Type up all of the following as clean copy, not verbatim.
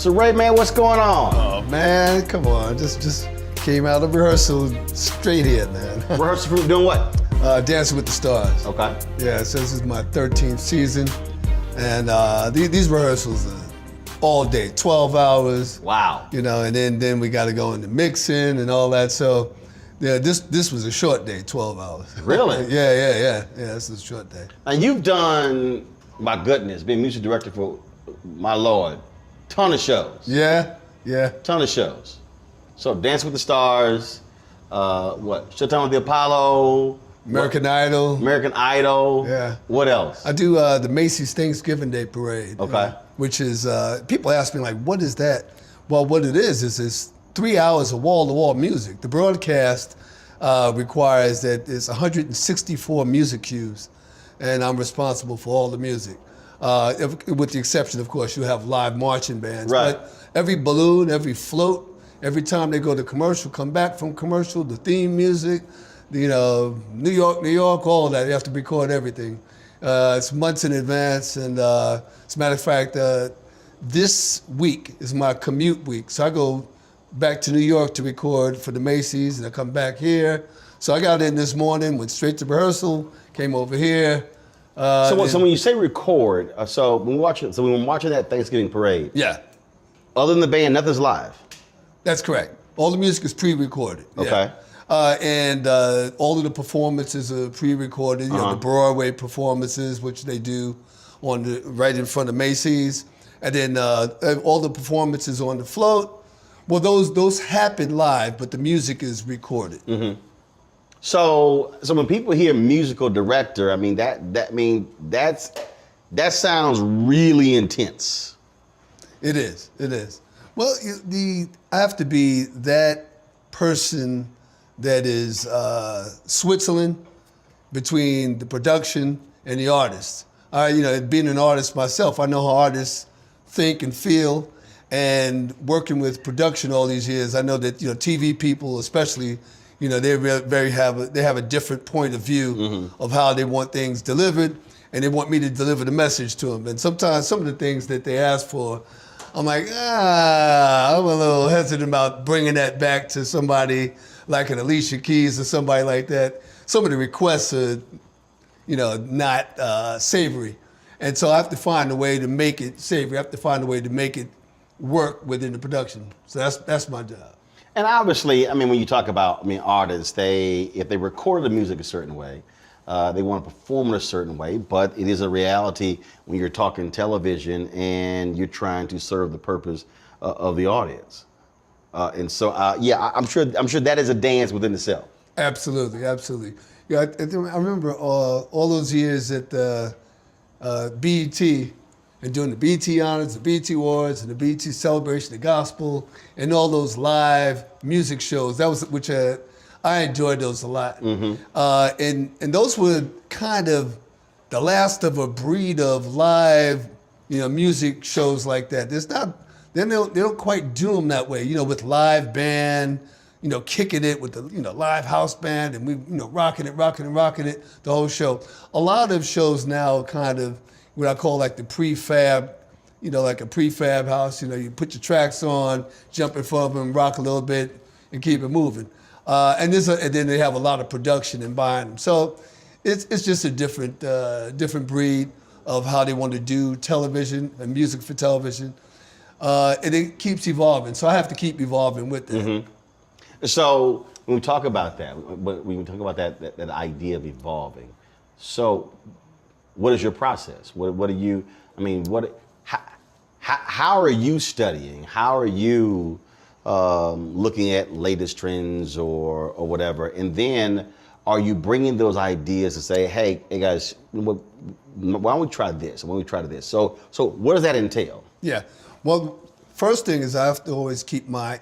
So Ray, man, what's going on? Oh man, come on. Just came out of rehearsal straight here, man. Rehearsal for doing what? Dancing with the Stars. Okay. Yeah, so this is my 13th season. And these rehearsals are all day, 12 hours. Wow. You know, and then we got to go into mixing and all that. So yeah, this was a short day, 12 hours. Really? Yeah, this is a short day. And you've done, my goodness, been music director for, my Lord, ton of shows. Yeah. Ton of shows. So Dance with the Stars, what? Showtime with the Apollo. American Idol. American Idol. Yeah. What else? I do the Macy's Thanksgiving Day Parade. Okay. Which is, people ask me like, what is that? Well, what it is it's 3 hours of wall-to-wall music. The broadcast requires that it's 164 music cues, and I'm responsible for all the music. With the exception, of course, you have live marching bands. Right. But every balloon, every float, every time they go to commercial, come back from commercial, the theme music, you know, New York, all of that. You have to record everything. It's months in advance, and as a matter of fact, this week is my commute week. So I go back to New York to record for the Macy's, and I come back here. So I got in this morning, went straight to rehearsal, came over here. So when you say record, so when we're watching that Thanksgiving parade, Yeah, other than the band, nothing's live. that's correct. All the music is pre-recorded. Yeah. Okay. And all of the performances are pre-recorded. You know, the Broadway performances, which they do right in front of Macy's, and then all the performances on the float. Well, those happen live, but the music is recorded. Mm-hmm. So when people hear musical director, I mean that sounds really intense. It is. Well, I have to be that person that is Switzerland between the production and the artist. Being an artist myself, I know how artists think and feel, and working with production all these years, I know that TV people, especially, they have a different point of view of how they want things delivered, and they want me to deliver the message to them. And sometimes some of the things that they ask for, I'm like, I'm a little hesitant about bringing that back to somebody like an Alicia Keys or somebody like that. Some of the requests are, not savory. And so I have to find a way to make it savory. I have to find a way to make it work within the production. So that's my job. And obviously, I mean, when you talk about, artists, if they record the music a certain way, they want to perform it a certain way, but it is a reality when you're talking television and you're trying to serve the purpose of the audience. And so, I'm sure that is a dance within itself. Absolutely. Yeah, I remember all those years at BET and doing the BET Honors, the BET Awards, and the BET Celebration of Gospel, and all those live music shows. I enjoyed those a lot. Mm-hmm. And those were kind of the last of a breed of live, music shows like that. They don't quite do them that way, with live band, kicking it with the live house band, and we, rocking it, the whole show. A lot of shows now kind of what I call like the prefab, like a prefab house. You put your tracks on, jump in front of them, rock a little bit, and keep it moving. And then they have a lot of production and buying them. So it's just a different breed of how they want to do television and music for television. And it keeps evolving. So I have to keep evolving with that. Mm-hmm. So when we talk about that, that idea of evolving, so what is your process? What are you? How are you studying? How are you looking at latest trends or whatever? And then are you bringing those ideas to say, hey guys, why don't we try this? Why don't we try this? So what does that entail? Yeah. Well, first thing is I have to always keep my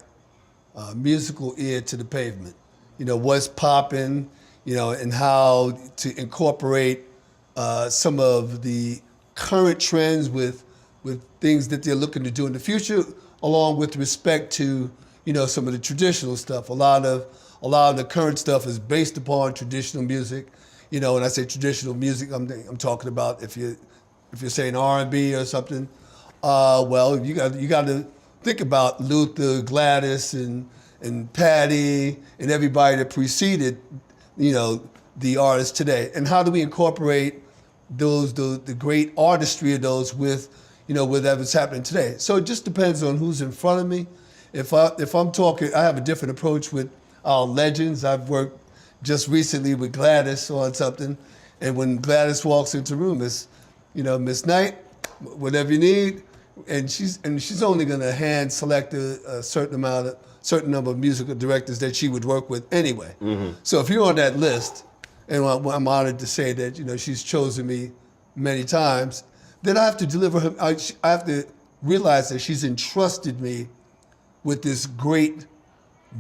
musical ear to the pavement. What's popping, and how to incorporate some of the current trends with things that they're looking to do in the future, along with respect to, some of the traditional stuff. A lot of the current stuff is based upon traditional music. When I say traditional music, I'm talking about if you're saying R&B or something. Well, you got to think about Luther, Gladys, and Patty, and everybody that preceded, the artists today. And how do we incorporate the great artistry of those with, whatever's happening today? So it just depends on who's in front of me. If I'm talking, I have a different approach with our legends. I've worked just recently with Gladys on something, and when Gladys walks into the room, it's, Miss Knight, whatever you need, and she's only going to hand select a certain number of musical directors that she would work with anyway. Mm-hmm. So if you're on that list, and I'm honored to say that she's chosen me many times, then I have to deliver her. I have to realize that she's entrusted me with this great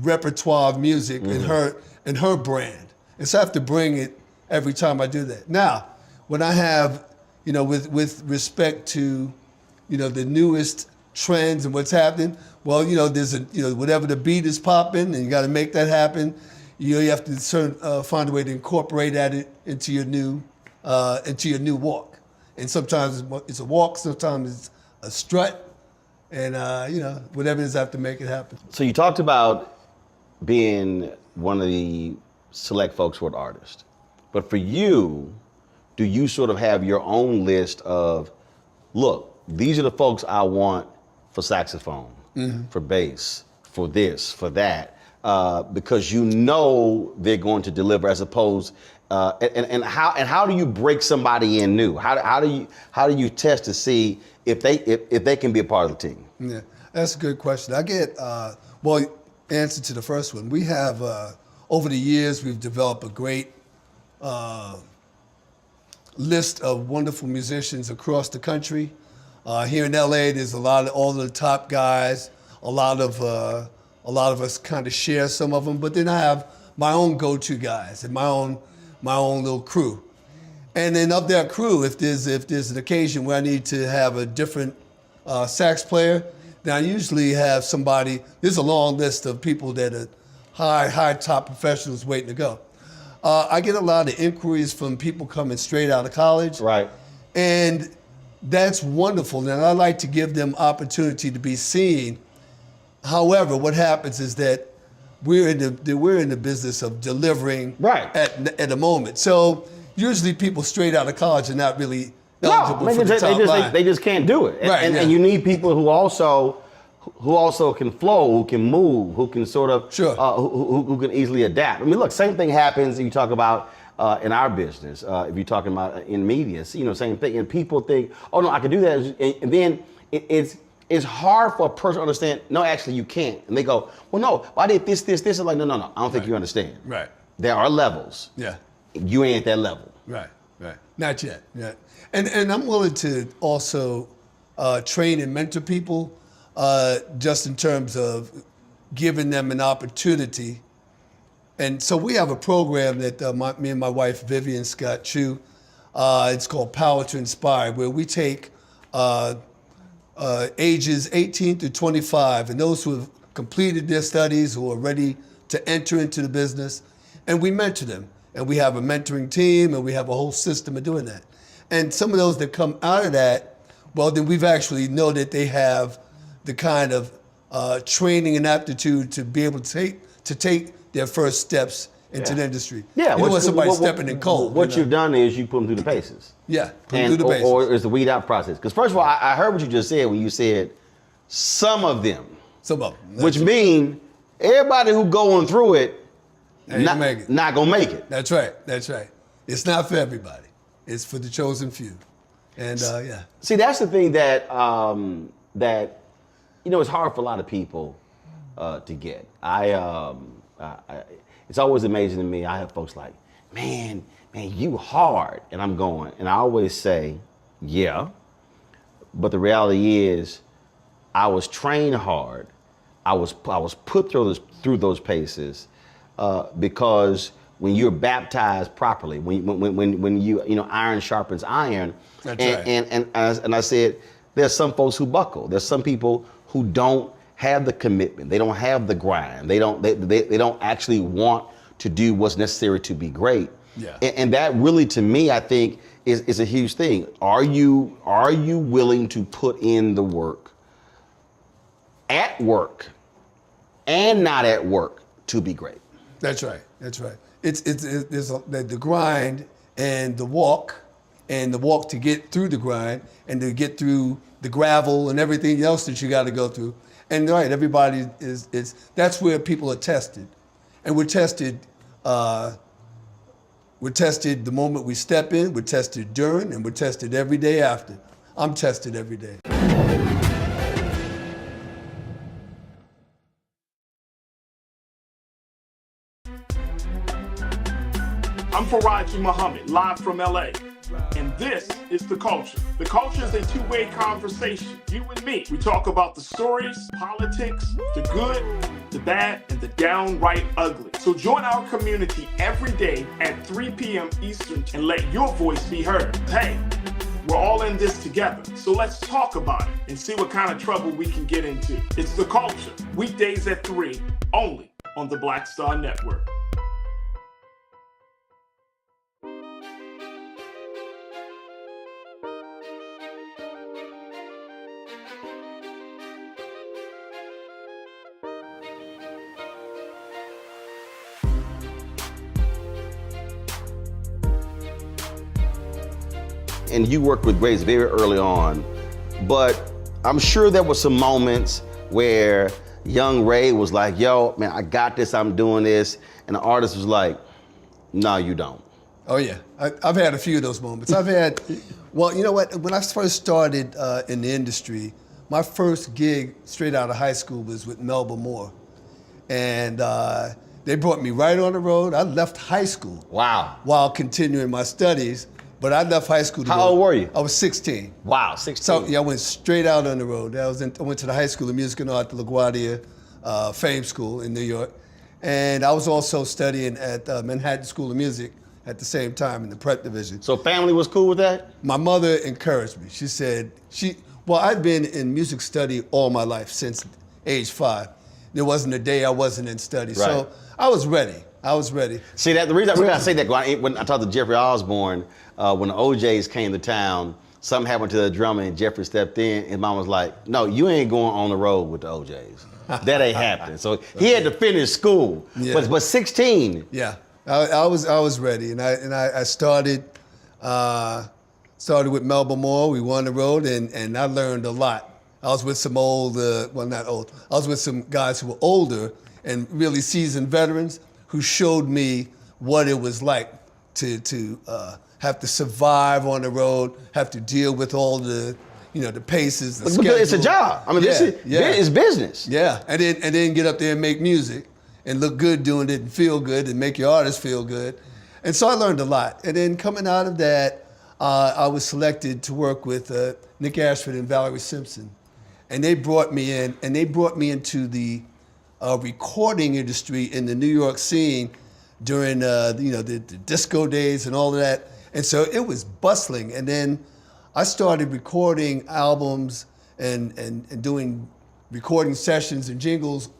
repertoire of music and her brand, and so I have to bring it every time I do that. Now, when I have, with respect to, the newest trends and what's happening, well, there's whatever the beat is popping, and you got to make that happen. You have to find a way to incorporate it into your new walk. And sometimes it's a walk, sometimes it's a strut, and whatever it is, I have to make it happen. So you talked about being one of the select folks who are artists, but for you, do you sort of have your own list of, look, these are the folks I want for saxophone, for bass, for this, for that? Because they're going to deliver, as opposed, and how do you break somebody in new? How do you test to see if they can be a part of the team? Yeah, that's a good question. I get answer to the first one. We have over the years we've developed a great list of wonderful musicians across the country. Here in LA, there's all the top guys. A lot of us kind of share some of them, but then I have my own go-to guys and my own little crew. And then of that crew, if there's an occasion where I need to have a different sax player, then I usually have somebody. There's a long list of people that are high top professionals waiting to go. I get a lot of inquiries from people coming straight out of college. Right. And that's wonderful, and I like to give them opportunity to be seen. However, what happens is that we're in the business of delivering at a moment. So usually people straight out of college are not really eligible for the top line. They just can't do it. Right, and you need people who also can flow, who can move, who can sort of, who can easily adapt. I mean, look, same thing happens. You talk about in our business. If you're talking about in media, same thing. And people think, oh no, I can do that, and then it's hard for a person to understand. No, actually, you can't. And they go, well, no, I did this. It's like, no. I don't think you understand. Right. There are levels. Yeah. You ain't at that level. Right. Not yet. Yeah. And I'm willing to also train and mentor people, just in terms of giving them an opportunity. And so we have a program that me and my wife, Vivian Scott Chu, it's called Power to Inspire, where we take ages 18 to 25 and those who have completed their studies, who are ready to enter into the business, and we mentor them. And we have a mentoring team, and we have a whole system of doing that. And some of those that come out of that, well, then we've actually know that they have the kind of training and aptitude to be able to take their first steps into the industry. Yeah, you don't want somebody stepping in cold. What you've done is you put them through the paces. Yeah, put them through the paces. Or is the weed out process. Because first of all, I heard what you just said when you said some of them. Some of them. Which mean everybody who going through it, not gonna make it. That's right. It's not for everybody. It's for the chosen few. And yeah. See, that's the thing that it's hard for a lot of people to get. It's always amazing to me. I have folks like, man, you hard, and I'm going, and I always say, yeah, but the reality is, I was trained hard. I was put through those paces because when you're baptized properly, when you iron sharpens iron, that's right. And I said, there's some folks who buckle. There's some people who don't have the commitment. They don't have the grind. They don't actually want to do what's necessary to be great. Yeah. And that really, to me, I think is a huge thing. Are you willing to put in the work at work and not at work to be great. That's right. That's right. It's there's the grind and the walk to get through the grind and to get through the gravel and everything else that you got to go through. And right, everybody is that's where people are tested, and we're tested. We're tested the moment we step in. We're tested during, and we're tested every day after. I'm tested every day. I'm Faraji Muhammad, live from LA. And this is The Culture. The Culture is a two-way conversation. You and me. We talk about the stories, politics, the good, the bad, and the downright ugly. So join our community every day at 3 p.m. Eastern and let your voice be heard. Hey, we're all in this together. So let's talk about it and see what kind of trouble we can get into. It's The Culture, weekdays at 3, only on the Black Star Network. And you worked with Grace very early on, but I'm sure there were some moments where young Ray was like, yo, man, I got this, I'm doing this. And the artist was like, no, you don't. Oh yeah, I've had a few of those moments. I've had, well, you know what? When I first started in the industry, my first gig straight out of high school was with Melba Moore. And they brought me right on the road. I left high school. Wow. While continuing my studies. But I left high school to How old were you? I was 16. Wow, 16. So yeah, I went straight out on the road. I went to the High School of Music and Art, the LaGuardia Fame School in New York. And I was also studying at Manhattan School of Music at the same time in the prep division. So family was cool with that? My mother encouraged me. She said, well, I've been in music study all my life since age 5. There wasn't a day I wasn't in study. Right. So I was ready. See, that the reason I say that, when I talked to Jeffrey Osborne, when the OJs came to town, something happened to the drummer and Jeffrey stepped in and mom was like, no, you ain't going on the road with the OJs. That ain't happening. So he had to finish school, Yeah. but 16. Yeah, I was ready, and I started with Melba Moore. We won the road, and I learned a lot. I was with some old, well, not old. I was with some guys who were older and really seasoned veterans who showed me what it was like to have to survive on the road, have to deal with all the, the paces, the But schedule. it's a job. I mean, it's business. Yeah, and then get up there and make music and look good doing it and feel good and make your artists feel good. And so I learned a lot. And then coming out of that, I was selected to work with Nick Ashford and Valerie Simpson. And they brought me in, and they brought me into the recording industry in the New York scene during the disco days and all of that. And so it was bustling. And then I started recording albums and doing recording sessions and jingles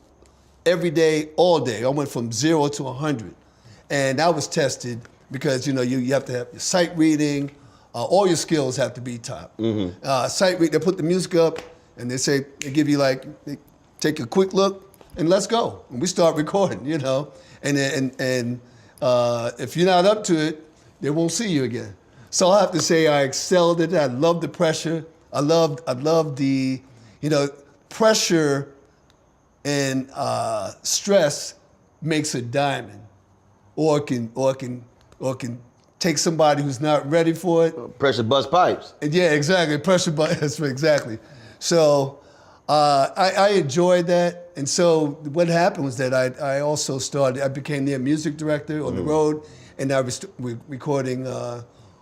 every day, all day. I went from 0 to 100. And I was tested because you have to have your sight reading, all your skills have to be top. Mm-hmm. Sight reading, they put the music up and they give you they take a quick look and let's go. And we start recording, And if you're not up to it, they won't see you again. So I have to say I excelled at it. I loved the pressure. I loved the, pressure and stress makes a diamond, or can take somebody who's not ready for it. Pressure bust pipes. Yeah, exactly. Pressure bust. Exactly. So I enjoyed that, and so what happened was that I also started. I became their music director on the road, and I was recording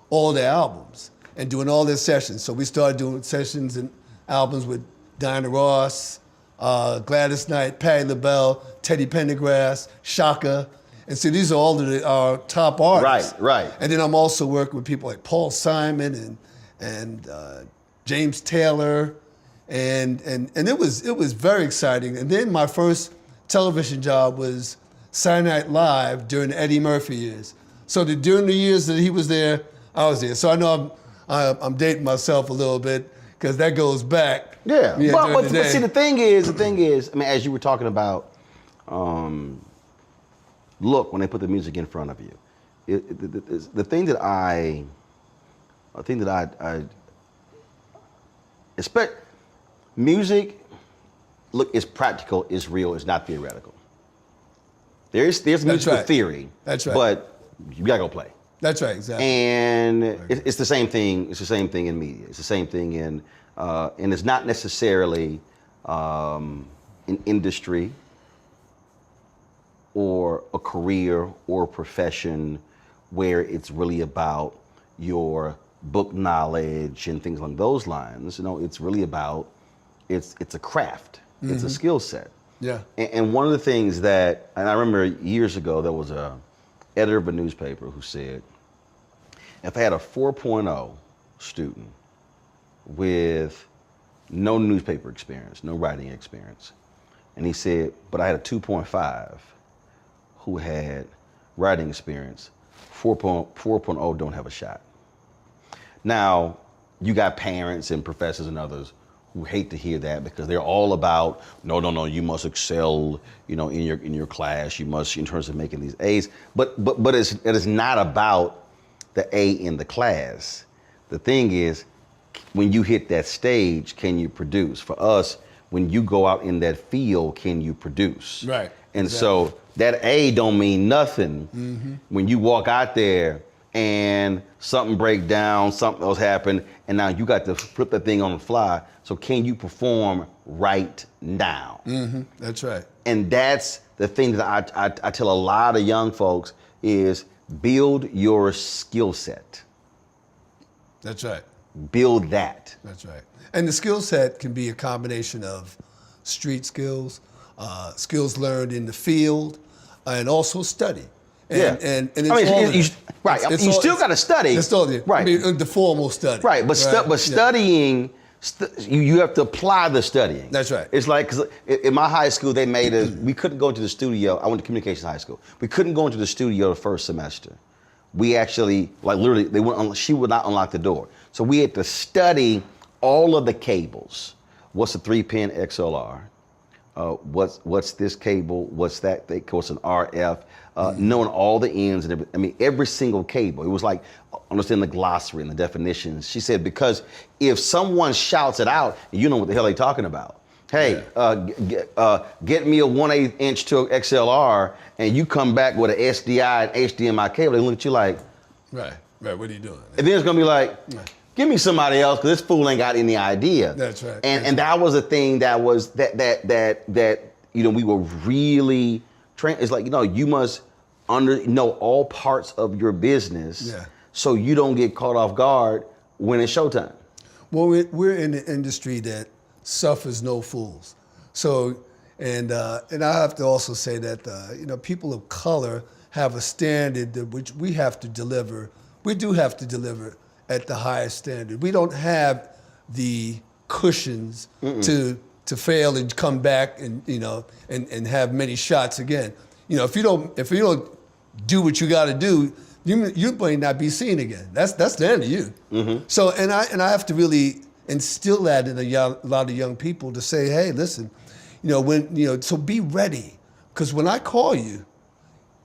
all their albums and doing all their sessions. So we started doing sessions and albums with Diana Ross, Gladys Knight, Patti LaBelle, Teddy Pendergrass, Shaka. And so these are all of our top artists. Right. And then I'm also working with people like Paul Simon and James Taylor. And it was very exciting. And then my first television job was Saturday Night Live during the Eddie Murphy years. So during the years that he was there, I was there. So I know I'm dating myself a little bit because that goes back. Yeah, during but the day. see, the thing is, I mean, as you were talking about, look when they put the music in front of you. The thing that I expect, music, look, is practical, is real, it's not theoretical. There's musical right. theory. That's right. But you gotta go play. That's right, exactly. And it's the same thing. It's the same thing in media. It's the same thing in, and it's not necessarily an industry or a career or a profession where it's really about your book knowledge and things along those lines. You know, it's really about it's a craft. It's a skill set. Yeah. And one of the things that, and I remember years ago, there was a editor of a newspaper who said, if I had a 4.0 student with no newspaper experience, no writing experience, and he said, but I had a 2.5 who had writing experience, 4.0 don't have a shot. Now, you got parents and professors and others who hate to hear that because they're all about, no, you must excel, you know, in your class, you must, in terms of making these A's. But it is not about the A in the class. The thing is, when you hit that stage, can you produce? For us, when you go out in that field, can you produce? Right. And exactly. so that A don't mean nothing when you walk out there and something break down, something else happen, and now you got to flip that thing on the fly. So can you perform right now? That's right. And that's the thing that I tell a lot of young folks is build your skill set. That's right. Build that. That's right. And the skill set can be a combination of street skills, skills learned in the field, and also study. And, Yeah. and it's I mean, all of you that. right. It's You all- still got to study. It's all the, Right. I mean, the formal study. Right, but Yeah. studying, you have to apply the studying. That's right. It's like, 'cause in my high school, they made us, we couldn't go into the studio. I went to communications high school. We couldn't go into the studio the first semester. We actually, like literally, she would not unlock the door. So we had to study all of the cables. What's a 3-pin XLR? What's this cable? What's that thing? What's an RF? Knowing all the ends and everything. I mean, every single cable. It was like understanding the glossary and the definitions. She said, because if someone shouts it out, you know what the hell they're talking about. Hey, get me a 1/8 inch to an XLR, and you come back with an SDI and HDMI cable. They look at you like, Right. What are you doing? and then it's gonna be like, give me somebody else, because this fool ain't got any idea. That's right. And that was a thing that was that you know, we were really trained. It's like, you know, you must know all parts of your business, Yeah. so you don't get caught off guard when it's showtime. Well, we're in the industry that suffers no fools. So, and I have to also say that you know, people of color have a standard that which we have to deliver. We do have to deliver at the highest standard. We don't have the cushions to fail and come back and, you know, and have many shots again. You know, if you don't do what you got to do, you may not be seen again. That's the end of you. So, and I have to really instill that in a lot of young people to say, hey, listen, you know, so be ready, because when I call you,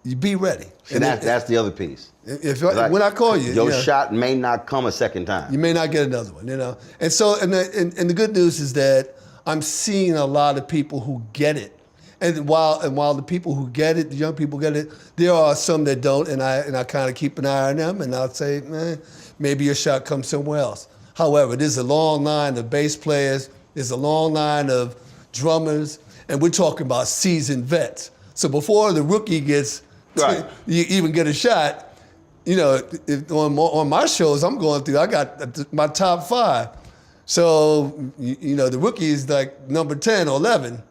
you be ready. And that's the other piece. When I call you, your know, shot may not come a second time. you may not get another one, you know. And so, and the good news is that I'm seeing a lot of people who get it. And while the people who get it, the young people get it, there are some that don't, and I kind of keep an eye on them, and I'll say, maybe your shot comes somewhere else. However, there's a long line of bass players, there's a long line of drummers, and we're talking about seasoned vets. So before the rookie gets, Right. you even get a shot, you know, on my shows I'm going through, I got my top 5. So, you know, the rookie is like number 10 or 11.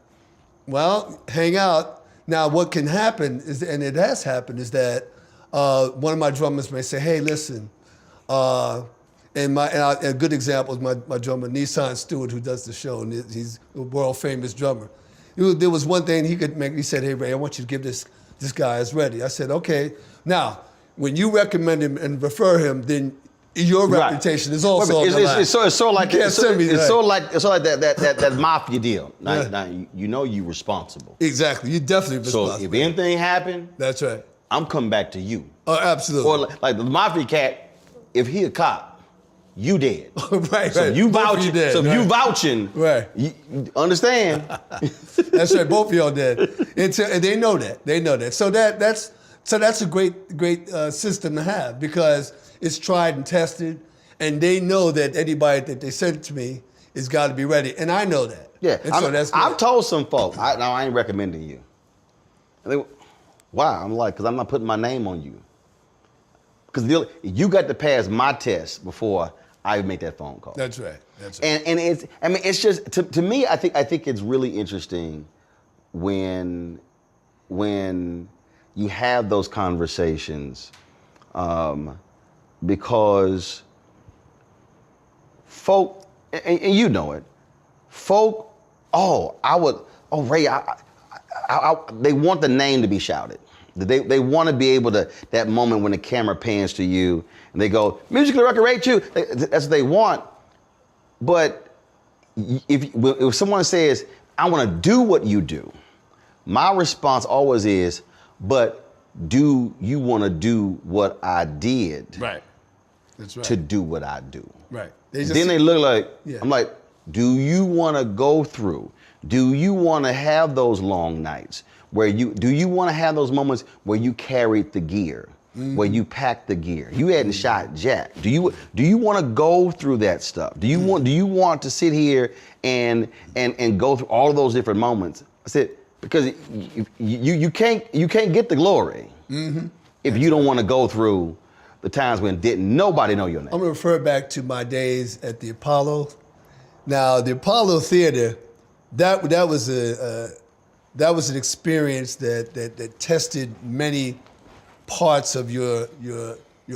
Well, hang out. Now, what can happen is, and it has happened, is that one of my drummers may say, hey, listen, a good example is my drummer, Nissan Stewart, who does the show, and he's a world famous drummer. There was one thing he could make. He said, hey, Ray, I want you to give this guy is ready. I said, okay. Now, when you recommend him and refer him, then your Right. reputation is also on It's, the it's, line. it's, so, it's sort of like You can't send me that. it's sort of like that mafia deal. Now, Yeah. now you know you're responsible. Exactly. You're definitely So responsible. if anything happened, That's right. I'm coming back to you. Oh, absolutely. Or like the mafia cat, if he a cop, you dead. right, So right. you Both of vouching. dead, So if you right. vouching, Right. You understand? That's right. Both of y'all dead. And they know that. They know that. So that's a great system to have because it's tried and tested, and they know that anybody that they send to me has got to be ready, and I know that. Yeah. And so that's good. I've told some folk. Now I ain't recommending you. And they, why? I'm like, because I'm not putting my name on you. Because you got to pass my test before I make that phone call. That's right. That's right. And it's just to me. I think it's really interesting when you have those conversations, because folk, and you know it, folk. Ray, they want the name to be shouted. They want to be able to, that moment when the camera pans to you and they go, musically record you. That's what they want. But if someone says, I want to do what you do, my response always is, but do you want to do what I did Right. That's right. to do what I do? Right. Then they look like, Yeah. I'm like, do you want to go through? Do you want to have those long nights do you want to have those moments where you carried the gear, where you packed the gear? You hadn't shot jack. Do you want to go through that stuff? Do you want to sit here and go through all of those different moments? I said, because you can't get the glory if you don't want to go through the times when didn't nobody know your name. I'm going to refer back to my days at the Apollo. Now, the Apollo Theater, that was an experience that tested many parts of your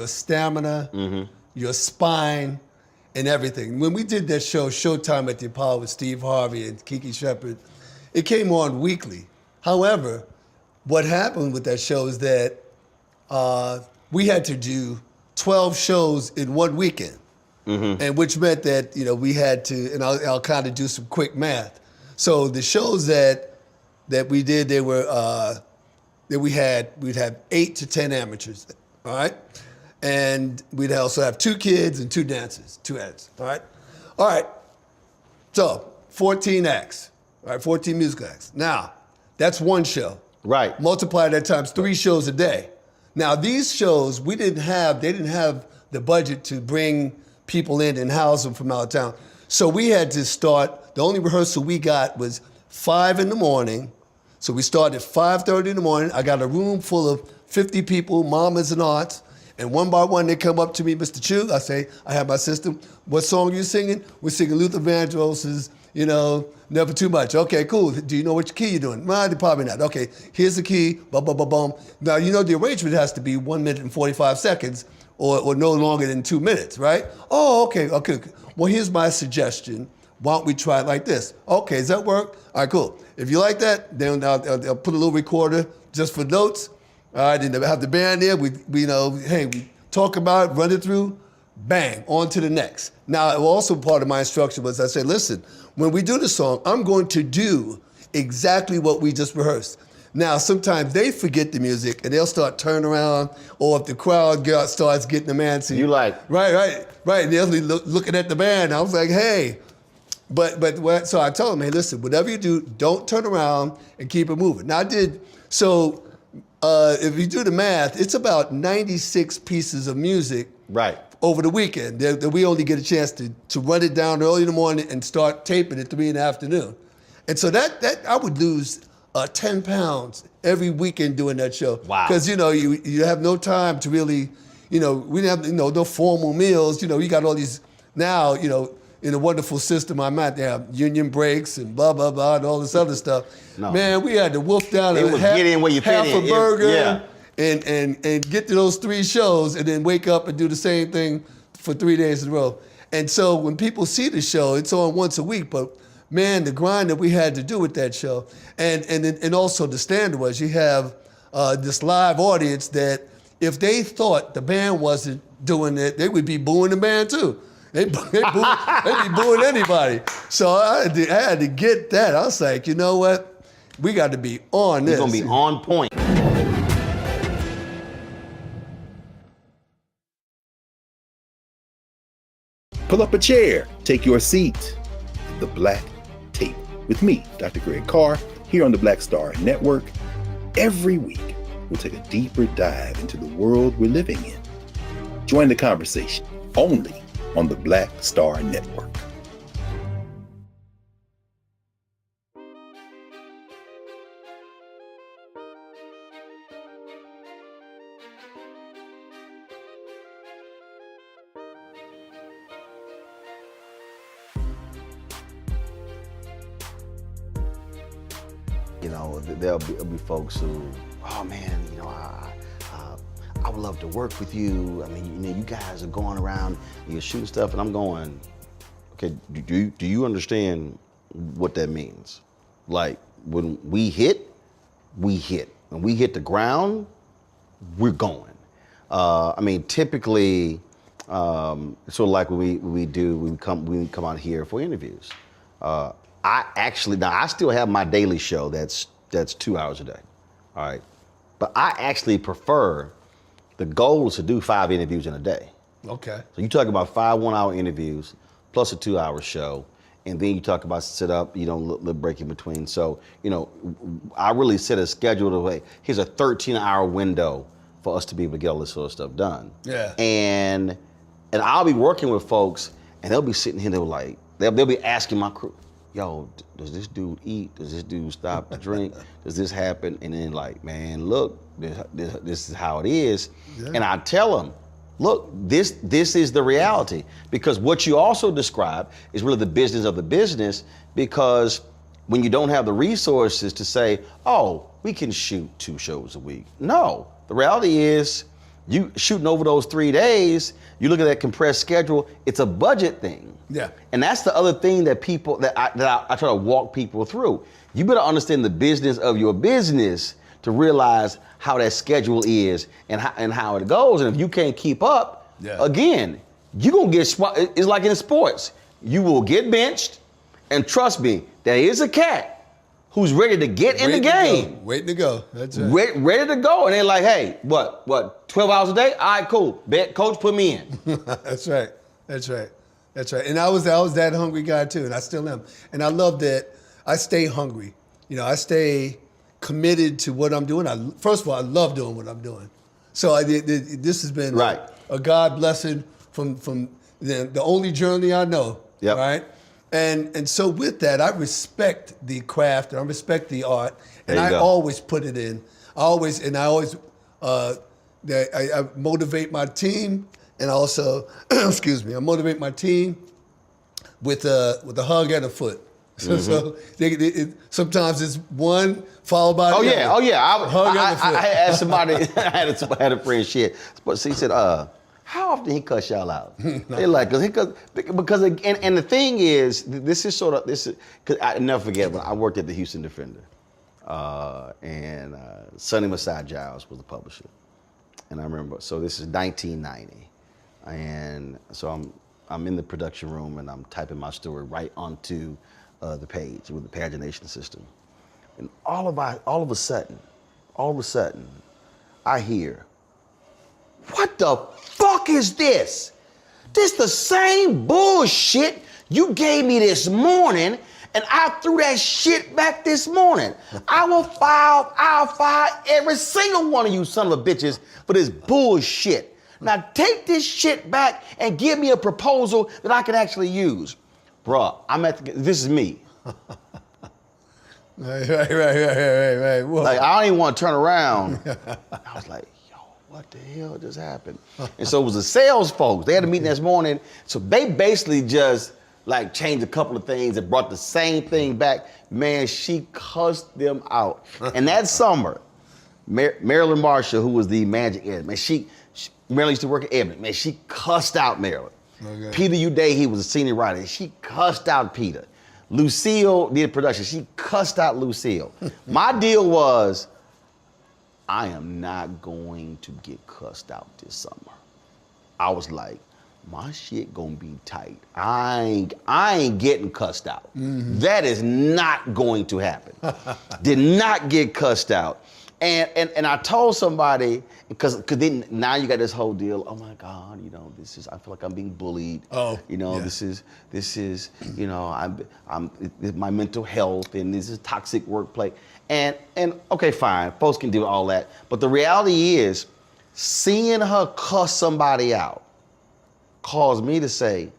stamina, your spine, and everything. When we did that show, Showtime at the Apollo with Steve Harvey and Kiki Shepard, it came on weekly. However, what happened with that show is that we had to do 12 shows in one weekend, and which meant that we had to, and I'll kind of do some quick math. So the shows that we did, they were we'd have 8 to 10 amateurs, all right, and we'd also have 2 kids and 2 dancers, 2 acts, all right. So 14 acts, all right, 14 musical acts. Now that's one show, Right. Multiply that times 3 shows a day. Now these shows they didn't have the budget to bring people in and house them from out of town, so we had to start. The only rehearsal we got was 5 in the morning. So we started at 5:30 in the morning. I got a room full of 50 people, mamas and aunts, and one by one they come up to me, Mr. Chu. I say, I have my system. What song are you singing? We're singing Luther Vandross's, Never Too Much. Okay, cool. Do you know which key you're doing? Nah, probably not. Okay, here's the key, bum, bum, bum, bum. Now, the arrangement has to be 1 minute and 45 seconds or no longer than 2 minutes, right? Oh, okay. Well, here's my suggestion. Why don't we try it like this? Okay, does that work? All right, cool. If you like that, then I'll put a little recorder just for notes. All right, then have the band there. We talk about it, run it through, bang, on to the next. Now, also part of my instruction was I said, listen, when we do the song, I'm going to do exactly what we just rehearsed. Now, sometimes they forget the music and they'll start turning around, or if the crowd starts getting them antsy. You like. Right. They'll be looking at the band. I was like, hey. So I told them, hey, listen, whatever you do, don't turn around and keep it moving. Now I did, so if you do the math, it's about 96 pieces of music Right. over the weekend that we only get a chance to run it down early in the morning and start taping at 3 in the afternoon. And so that I would lose 10 pounds every weekend doing that show. Wow. Because, you have no time to really, we didn't have, no formal meals. You got all these, now, in a wonderful system I'm at, they have union breaks and blah, blah, blah, and all this other stuff. No. Man, we had to wolf down It was get in where you fit half in. a burger Yeah. and get to those 3 shows and then wake up and do the same thing for 3 days in a row. And so when people see the show, it's on once a week, but man, the grind that we had to do with that show. And also the standard was you have this live audience that if they thought the band wasn't doing it, they would be booing the band too. They'd be booing anybody. So I had to get that. I was like, you know what? We got to be on this. You're going to be on point. Pull up a chair, take your seat. The Black Tape with me, Dr. Greg Carr, here on the Black Star Network. Every week, we'll take a deeper dive into the world we're living in. Join the conversation only on the Black Star Network. You know, there'll be folks who, oh man, you know, I would love to work with you. I mean, you know, you guys are going around and you're shooting stuff, and I'm going, okay, do you understand what that means? Like, when we hit, we hit. When we hit the ground, we're going. I mean, typically, sort of like what we do, we come out here for interviews. I still have my daily show that's 2 hours a day, all right? But I actually prefer, the goal is to do 5 interviews in a day. Okay. So you talk about 5 1-hour interviews plus a 2-hour show, and then you talk about sit up, you know, little break in between. So, you know, I really set a schedule to, hey, here's a 13-hour window for us to be able to get all this sort of stuff done. Yeah. And I'll be working with folks, and they'll be sitting here, they'll be asking my crew, yo, does this dude eat? Does this dude stop to drink? Does this happen? And then like, man, look, this is how it is. Yeah. And I tell them, look, this is the reality. Because what you also describe is really the business of the business, because when you don't have the resources to say, oh, we can shoot 2 shows a week. No, the reality is you shooting over those 3 days, you look at that compressed schedule, it's a budget thing. Yeah. And that's the other thing that I try to walk people through. You better understand the business of your business to realize how that schedule is and how it goes. And if you can't keep up, again, you're going to get, it's like in sports. You will get benched, and trust me, there is a cat who's ready to get in the game. Waiting to go. That's right. Ready to go. And they're like, hey, what, 12 hours a day? All right, cool. Bet, coach, put me in. That's right. That's right. That's right. And I was that hungry guy too, and I still am. And I love that I stay hungry. You know, I stay committed to what I'm doing. First of all, I love doing what I'm doing. So this has been a God blessing from the only journey I know. Yep. Right. And so with that, I respect the craft and I respect the art, and I always put it in. I always motivate my team. And also, excuse me, I motivate my team with a hug and a foot. So sometimes it's one followed by the other. Oh yeah. Hug and a foot. I had somebody, I had a friend shit, but he said, how often he cuss y'all out? They're like, because and the thing is, because I never forget when I worked at the Houston Defender, and Sonny Masai Giles was the publisher, and I remember. So this is 1990. And so I'm in the production room and I'm typing my story right onto the page with the pagination system. And all of a sudden, I hear, what the fuck is this? This the same bullshit you gave me this morning, and I threw that shit back this morning. I'll file every single one of you son of a bitches for this bullshit. Now take this shit back and give me a proposal that I can actually use. Bruh, this is me. Right. Whoa. Like, I don't even want to turn around. I was like, yo, what the hell just happened? And so it was the sales folks. They had a meeting this morning. So they basically just like changed a couple of things and brought the same thing back. Man, she cussed them out. And that summer, Marilyn Marshall, who was the magic editor, man, Marilyn used to work at Ebony. Man, she cussed out Marilyn. Okay. Peter Uday, he was a senior writer. She cussed out Peter. Lucille did production. She cussed out Lucille. My deal was, I am not going to get cussed out this summer. I was like, my shit gonna be tight. I ain't getting cussed out. That is not going to happen. Did not get cussed out. And I told somebody, because then now you got this whole deal, oh my God, I feel like I'm being bullied. Oh, yeah. This is, I'm my mental health, and this is toxic workplace. And okay, fine, folks can do all that. But the reality is, seeing her cuss somebody out caused me to say,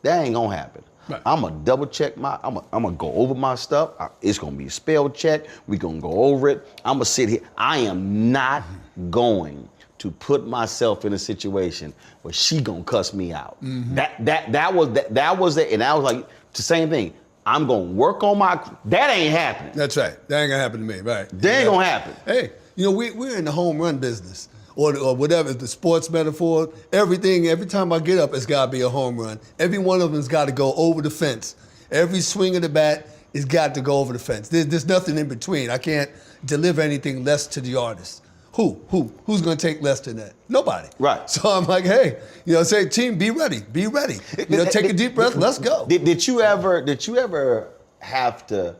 that ain't gonna happen. Right. I'm gonna double check I'm gonna go over my stuff. It's gonna be a spell check. We're gonna go over it. I'm gonna sit here. I am not going to put myself in a situation where she gonna cuss me out. That was it. And I was like, the same thing. I'm gonna work on that ain't happening. That's right. That ain't gonna happen to me, right? That ain't gonna happen. Hey, we're in the home run business. Or whatever, the sports metaphor, every time I get up, it's got to be a home run. Every one of them's got to go over the fence. Every swing of the bat has got to go over the fence. There's nothing in between. I can't deliver anything less to the artist. Who's going to take less than that? Nobody. Right. So I'm like, hey, say, team, be ready. Take a deep breath, let's go. Did you ever have to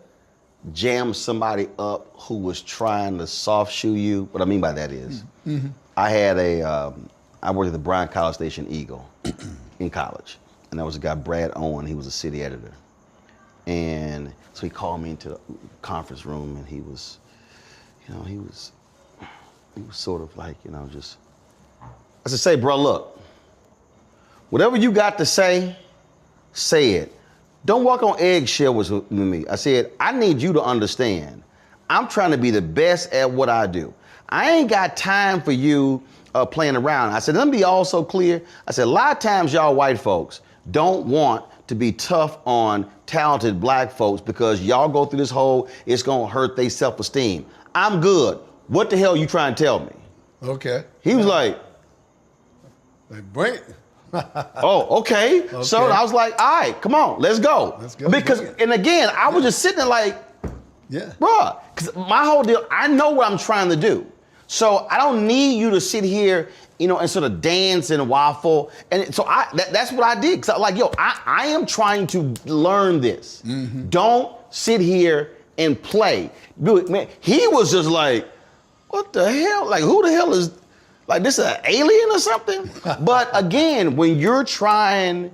jam somebody up who was trying to soft shoe you? What I mean by that is, I had I worked at the Bryan College Station Eagle in college, and there was a guy, Brad Owen. He was a city editor, and so he called me into the conference room, and he was sort of like, just. I said, say, bro, look, whatever you got to say it. Don't walk on eggshells with me. I said, I need you to understand, I'm trying to be the best at what I do. I ain't got time for you playing around. I said, let me be also clear. I said, a lot of times y'all white folks don't want to be tough on talented black folks because y'all go through this whole, it's gonna hurt their self-esteem. I'm good. What the hell you trying to tell me? Okay. He was like, bring it. oh, okay. So I was like, all right, come on, let's go. Let's go. Because, and again, I was just sitting there like, yeah, bruh, because my whole deal, I know what I'm trying to do. So I don't need you to sit here, and sort of dance and waffle. And so that's what I did. Because I was like, yo, I am trying to learn this. Don't sit here and play. Dude, man, he was just like, what the hell? Like, who the hell is, like, this an alien or something? But again, when you're trying,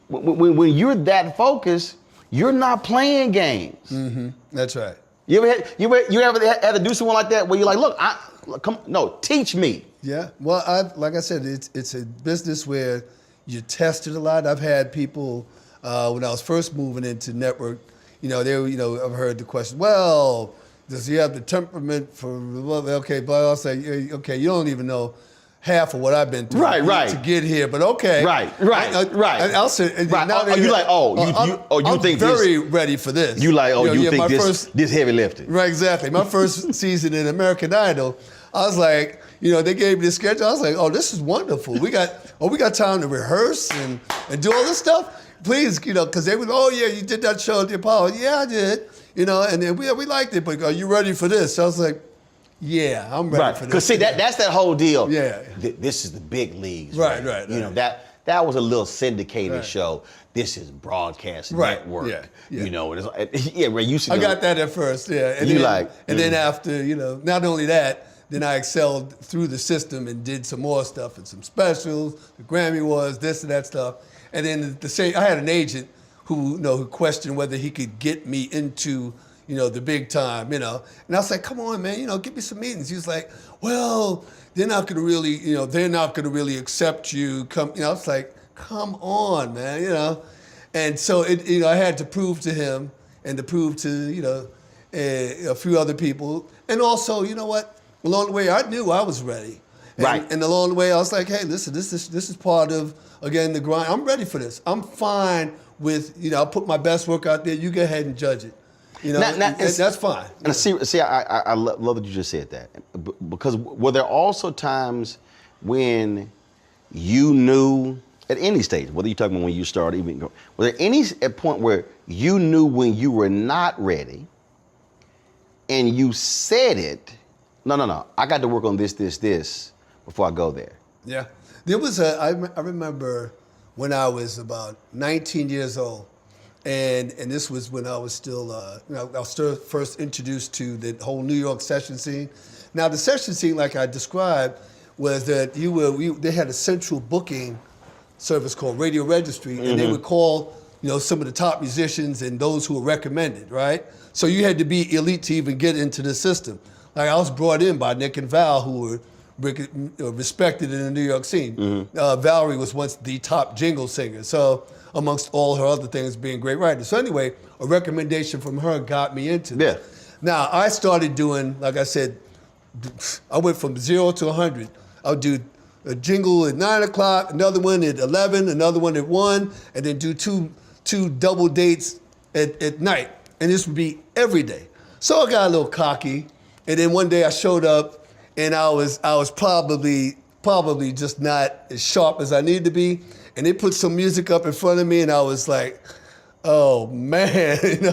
when you're that focused, you're not playing games. That's right. You ever had to do something like that where you're like, look, teach me. Yeah. Well, like I said, it's a business where you tested a lot. I've had people when I was first moving into network, I've heard the question, well, does he have the temperament for, okay, but I'll say, okay, you don't even know half of what I've been through to get here, but okay. Right. I'll say, now you think I'm very ready for this. You like, you think this heavy lifting. Right, exactly. My first season in American Idol, I was like, they gave me the schedule. I was like, oh, this is wonderful. We got time to rehearse and do all this stuff. Please, because they would, oh yeah, you did that show at the Apollo. Yeah, I did. And then we liked it, but are you ready for this? So I was like, yeah, I'm ready for this. Because see, that's that whole deal. Yeah. This is the big leagues. Right. That was a little syndicated show. This is broadcast network. Yeah. Ray, you see. I got that at first, yeah. And then after, not only that, then I excelled through the system and did some more stuff and some specials, the Grammy Awards, this and that stuff. And then I had an agent who questioned whether he could get me into, the big time, And I was like, come on, man, give me some meetings. He was like, well, they're not gonna really accept you. I was like, come on, man, And so I had to prove to him and to prove to, a few other people. And also, you know what? Along the way, I knew I was ready. And along the way, I was like, hey, listen, this is part of, again, the grind. I'm ready for this. I'm fine with, I'll put my best work out there. You go ahead and judge it. That's fine. And see, I love that you just said that. Because were there also times when you knew, at any stage, whether you're talking about when you started, were there any point where you knew when you were not ready and you said it? no. I got to work on this before I go there. Yeah. There was I remember when I was about 19 years old, and this was when I was still, I was still first introduced to the whole New York session scene. Now, the session scene, like I described, was that they had a central booking service called Radio Registry, and they would call, some of the top musicians and those who were recommended, right? So you had to be elite to even get into the system. Like I was brought in by Nick and Val, who were respected in the New York scene. Valerie was once the top jingle singer, so amongst all her other things being great writers. So anyway, a recommendation from her got me into this. Yeah. Now, I started doing, like I said, I went from 0 to 100. I would do a jingle at 9 o'clock, another one at 11, another one at 1, and then do two double dates at night. And this would be every day. So I got a little cocky, and then one day I showed up, and I was probably just not as sharp as I needed to be. And they put some music up in front of me, and I was like, oh man, and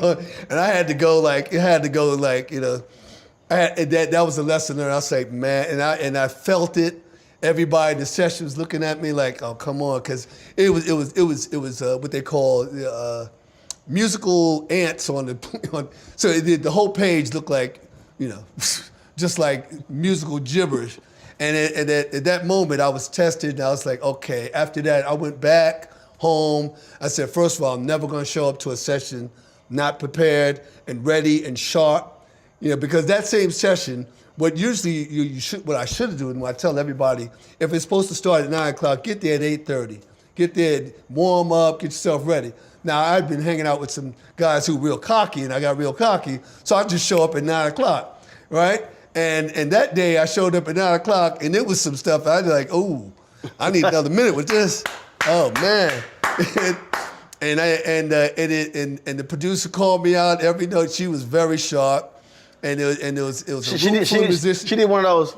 I had to go that was a lesson learned. I was like, man, and I felt it. Everybody in the session was looking at me like, oh, come on, because it was what they call musical ants on the so the whole page looked like, just like musical gibberish. And at that moment, I was tested, and I was like, okay. After that, I went back home. I said, first of all, I'm never going to show up to a session not prepared and ready and sharp, because that same session, what I should have done, when I tell everybody, if it's supposed to start at 9 o'clock, get there at 8:30. Get there, warm up, get yourself ready. Now, I've been hanging out with some guys who were real cocky, and I got real cocky, so I just show up at 9 o'clock, right? And that day I showed up at 9 o'clock, and it was some stuff I was like, oh, I need another minute with this. Oh man. and the producer called me out every note. She was very sharp, and it was a room full of musicians. She did one of those.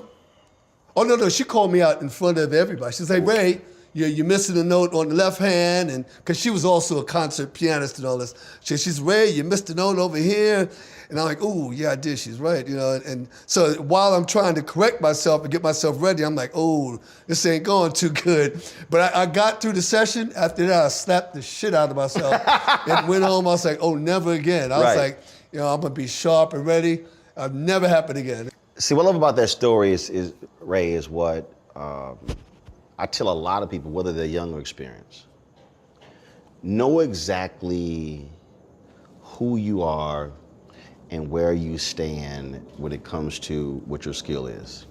Oh no, she called me out in front of everybody. She's like, Ray, you're missing a note on the left hand, and because she was also a concert pianist and all this. She's Ray, you missed a note over here. And I'm like, oh, yeah, I did. She's right, And so while I'm trying to correct myself and get myself ready, I'm like, oh, this ain't going too good. But I got through the session. After that, I slapped the shit out of myself and went home. I was like, oh, never again. I was like, I'm going to be sharp and ready. I'll never happen again. See, what I love about that story is Ray, is what I tell a lot of people, whether they're young or experienced. Know exactly who you are and where you stand when it comes to what your skill is.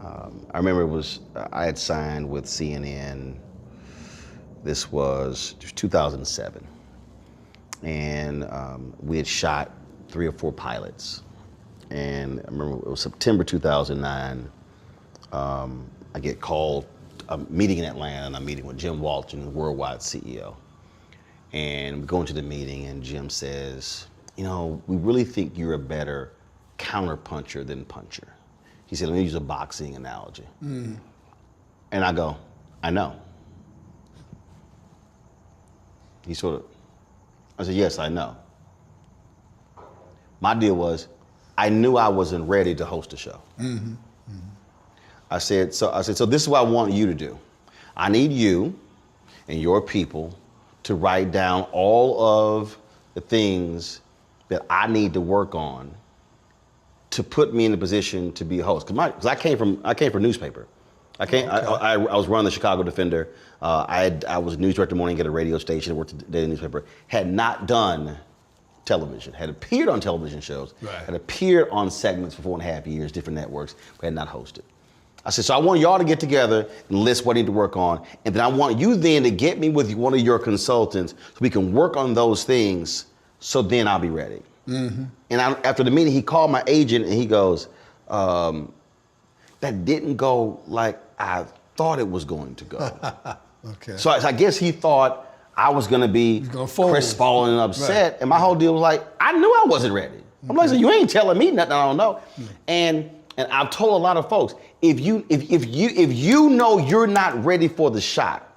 I remember I had signed with CNN. This was 2007. And we had shot 3 or 4 pilots. And I remember it was September 2009. I get called, a meeting in Atlanta, and I'm meeting with Jim Walton, the worldwide CEO. And we go into the meeting, and Jim says, we really think you're a better counterpuncher than puncher. He said, let me use a boxing analogy. And I go, I know. He I said, yes, I know. My deal was, I knew I wasn't ready to host a show. I said, so this is what I want you to do. I need you and your people to write down all of the things that I need to work on to put me in a position to be a host. Because I came from newspaper. I was running the Chicago Defender. I was news director morning at a radio station, worked at the daily newspaper. Had not done television. Had appeared on television shows. Right. Had appeared on segments for 4.5 years, different networks, but had not hosted. I said, so I want y'all to get together and list what I need to work on, and then I want you then to get me with one of your consultants so we can work on those things, so then I'll be ready. And after the meeting, he called my agent and he goes, that didn't go like I thought it was going to go. Okay. So I guess he thought I was going to be crestfallen and upset. Right. And my whole deal was like, I knew I wasn't ready. I'm like, so you ain't telling me nothing I don't know. And I've told a lot of folks, if you know you're not ready for the shot,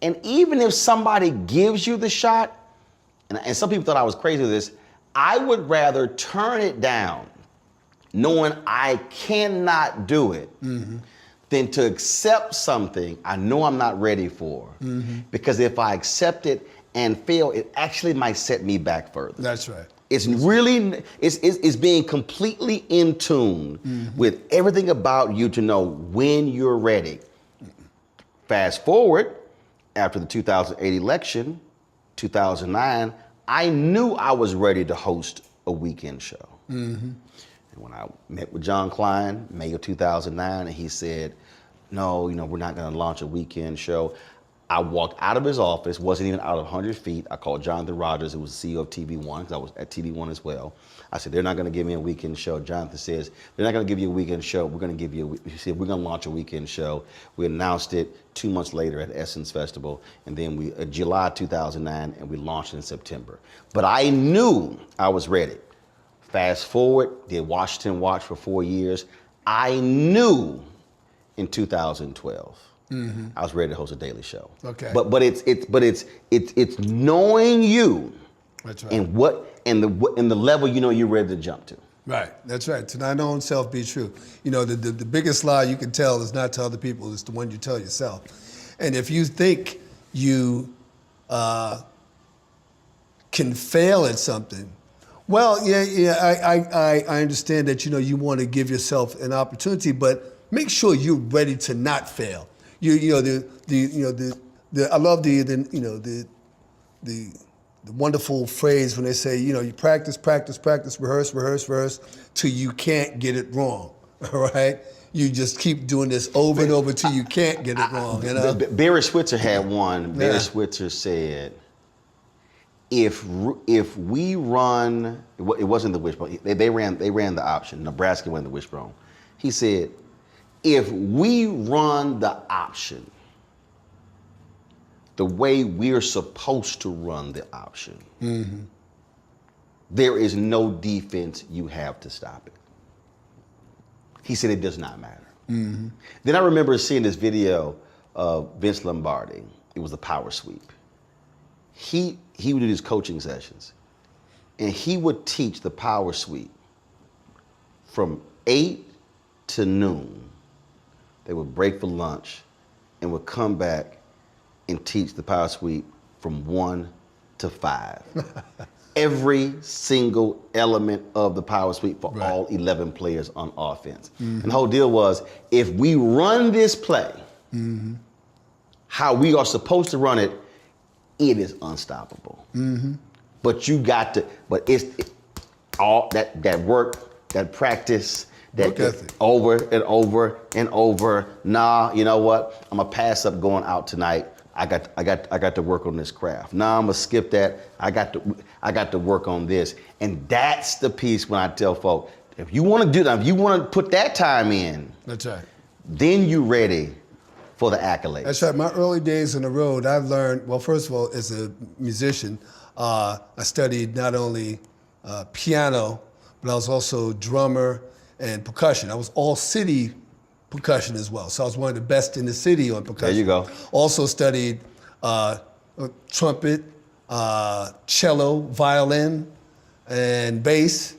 and even if somebody gives you the shot, and some people thought I was crazy with this, I would rather turn it down knowing I cannot do it, than to accept something I know I'm not ready for. Because if I accept it and fail, it actually might set me back further. That's right. It's really, it's being completely in tune with everything about you to know when you're ready. Fast forward, after the 2008 election, 2009, I knew I was ready to host a weekend show. And when I met with John Klein, May of 2009, and he said, no, we're not gonna launch a weekend show. I walked out of his office, wasn't even out of 100 feet. I called Jonathan Rogers, who was the CEO of TV One, because I was at TV One as well. I said, they're not gonna give me a weekend show. Jonathan says, they're not gonna give you a weekend show. We're gonna give you, he said, we're gonna launch a weekend show. We announced it 2 months later at Essence Festival, and then July 2009, and we launched it in September. But I knew I was ready. Fast forward, did Washington Watch for 4 years. I knew in 2012, I was ready to host a daily show. Okay. But it's knowing you. That's right. And the level you're ready to jump to. Right, that's right. To thine own self be true. The biggest lie you can tell is not to other people, it's the one you tell yourself. And if you think you can fail at something, well, I understand that you want to give yourself an opportunity, but make sure you're ready to not fail. I love the wonderful phrase when they say, you practice, rehearse till you can't get it wrong. All right, you just keep doing this over and over till you can't get it wrong. Barry Switzer had one. Barry Switzer said, if we run, it wasn't the wishbone. They ran the option. Nebraska won the wishbone. He said, if we run the option the way we're supposed to run the option, there is no defense you have to stop it. He said it does not matter. Then I remember seeing this video of Vince Lombardi. It was the power sweep. He would do these coaching sessions, and he would teach the power sweep from 8 to noon. They would break for lunch and would come back and teach the power sweep from 1 to 5. Every single element of the power sweep for all 11 players on offense. And the whole deal was, if we run this play how we are supposed to run it, it is unstoppable. But you got to, it's all that work, that practice, that over and over and over. Nah, you know what? I'm gonna pass up going out tonight. I got to work on this craft. Nah, I'm gonna skip that. I got to work on this. And that's the piece when I tell folk, if you want to do that, if you want to put that time in, that's right. Then you ready for the accolades. That's right. My early days on the road, I've learned, well, first of all, as a musician, I studied not only piano, but I was also drummer and percussion. I was all city percussion as well. So I was one of the best in the city on percussion. There you go. Also studied trumpet, cello, violin, and bass,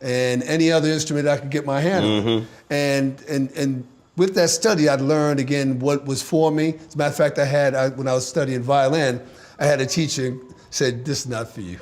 and any other instrument I could get my hand on. And with that study, I'd learned again what was for me. As a matter of fact, when I was studying violin, I had a teacher said, "This is not for you."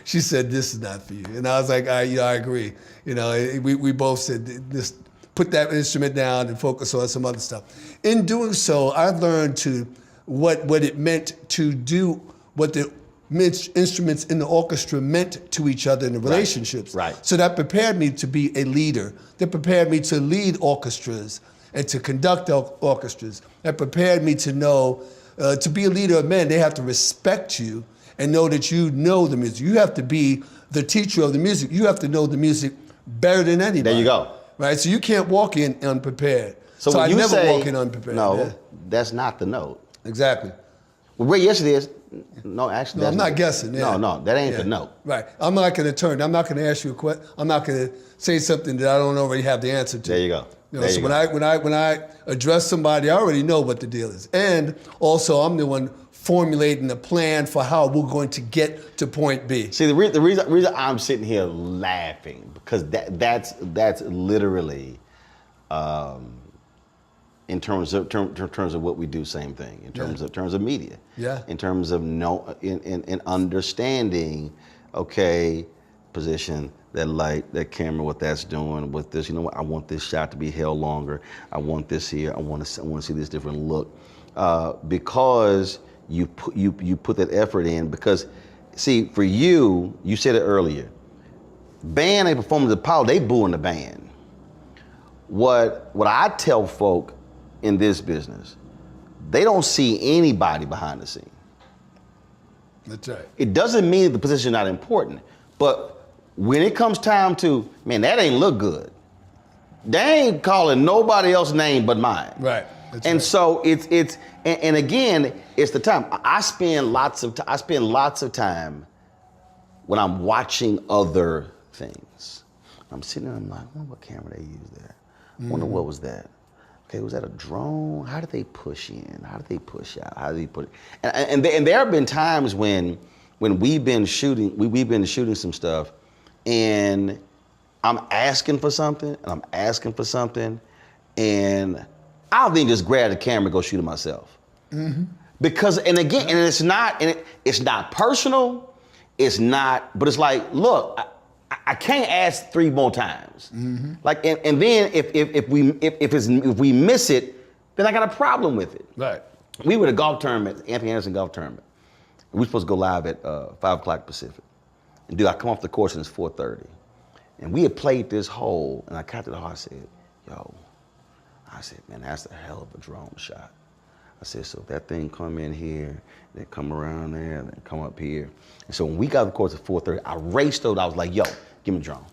She said, "This is not for you," and I was like, I agree. We both said, "This, put that instrument down and focus on some other stuff." In doing so, I learned what it meant to do what the instruments in the orchestra meant to each other in the relationships. Right. So that prepared me to be a leader. That prepared me to lead orchestras and to conduct orchestras. That prepared me to know, to be a leader of men, they have to respect you and know that you know the music. You have to be the teacher of the music. You have to know the music better than anybody. There you go. Right, so you can't walk in unprepared. So I never walk in unprepared. No, that's not the note. Exactly. Well, where yes it is. No, actually, No, I'm not guessing. Yeah. No, that ain't the note. Right. I'm not going to turn. I'm not going to ask you a question. I'm not going to say something that I don't already have the answer to. There you go. So when I address somebody, I already know what the deal is. And also, I'm the one formulating a plan for how we're going to get to point B. See, the reason I'm sitting here laughing because that's literally, in terms of what we do, same thing. In terms of media. Yeah. In terms of in understanding, okay, position, that light, that camera, what that's doing with this. You know what? I want this shot to be held longer. I want this here. I want to see this different look, because you put that effort in. Because, see, for you said it earlier. Band ain't performing the power. They booing the band. What I tell folk in this business, they don't see anybody behind the scene. That's right. It doesn't mean the position is not important, but when it comes time to, man, that ain't look good. They ain't calling nobody else's name but mine. Right. That's And right. so it's and again, it's the time. I spend lots of time when I'm watching other things. I'm sitting there, I'm like, I wonder what camera they used there. I wonder what was that. Okay, was that a drone? How did they push in? How did they push out? How did they put it? And there have been times when we've been shooting some stuff, and I'm asking for something, and I'll then just grab the camera and go shoot it myself. Mm-hmm. Because, and again, and it's not personal, but it's like, look, I can't ask 3 more times. Mm-hmm. Like, and then if we miss it, then I got a problem with it. Right. We were at a golf tournament, Anthony Anderson golf tournament. We were supposed to go live at 5 o'clock Pacific. And dude, I come off the course and it's 4:30. And we had played this hole, and I got to the hole, I said, man, that's a hell of a drone shot. I said, so if that thing come in here, then come around there, and then come up here. And so when we got to the course at 4:30, I raced over, I was like, yo, give me the drone.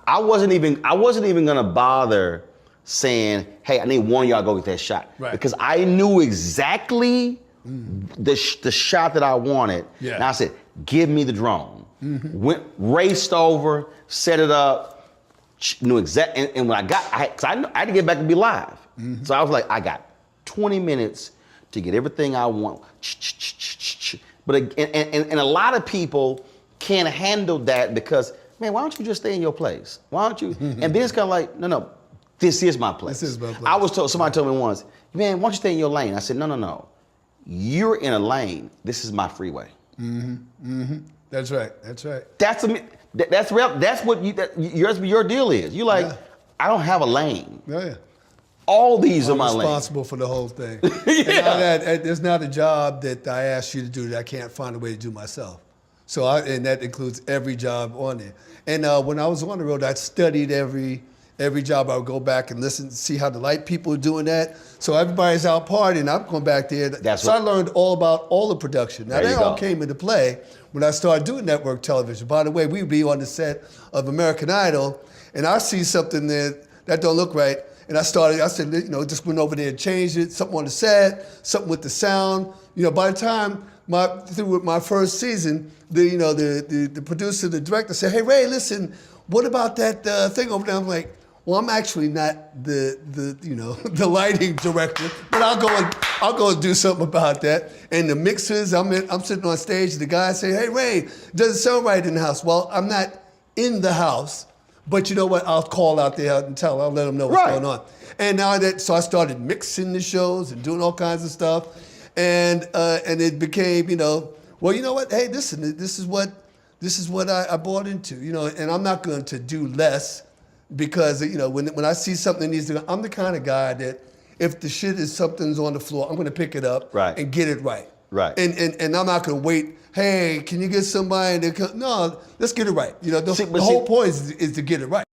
I wasn't even gonna bother saying, hey, I need one of y'all to go get that shot. Right. Because I knew exactly the shot that I wanted. Yeah. And I said, give me the drone. Mm-hmm. Raced over, set it up, knew exactly, and when I had to get back and be live. Mm-hmm. So I was like, I got 20 minutes to get everything I want. But and a lot of people can't handle that because, man, why don't you just stay in your place? Why don't you? And then it's kind of like, no, this is my place. This is my place. Somebody told me once, man, why don't you stay in your lane? I said, no. You're in a lane. This is my freeway. Mm-hmm. Mm-hmm. That's right. That's what your deal is. You like, yeah. I don't have a lane. Oh, yeah. All these are my lanes. I'm responsible for the whole thing. Yeah. And there's not a job that I ask you to do that I can't find a way to do myself. So and that includes every job on there. And when I was on the road, I studied every job. I would go back and listen, see how the light people are doing that. So everybody's out partying. I'm going back there. I learned all about all the production. Now, that all came into play when I started doing network television. By the way, we'd be on the set of American Idol, and I see something that don't look right. And I said, just went over there and changed it, something on the set, something with the sound. By the time through my first season, the producer, the director said, hey, Ray, listen, what about that thing over there? I'm like, well, I'm actually not the lighting director, but I'll go and do something about that. And the mixers, I'm sitting on stage, the guy say, hey, Ray, doesn't sound right in the house. Well, I'm not in the house. But you know what? I'll call out there and I'll let them know what's going on. And now so I started mixing the shows and doing all kinds of stuff. And it became, well, you know what? Hey, this is what I bought into, and I'm not going to do less because, when I see something that needs to go, I'm the kind of guy that if the something's on the floor, I'm going to pick it up and get it right. Right. And I'm not going to wait. Hey, can you get somebody? No, let's get it right. The whole point is to get it right.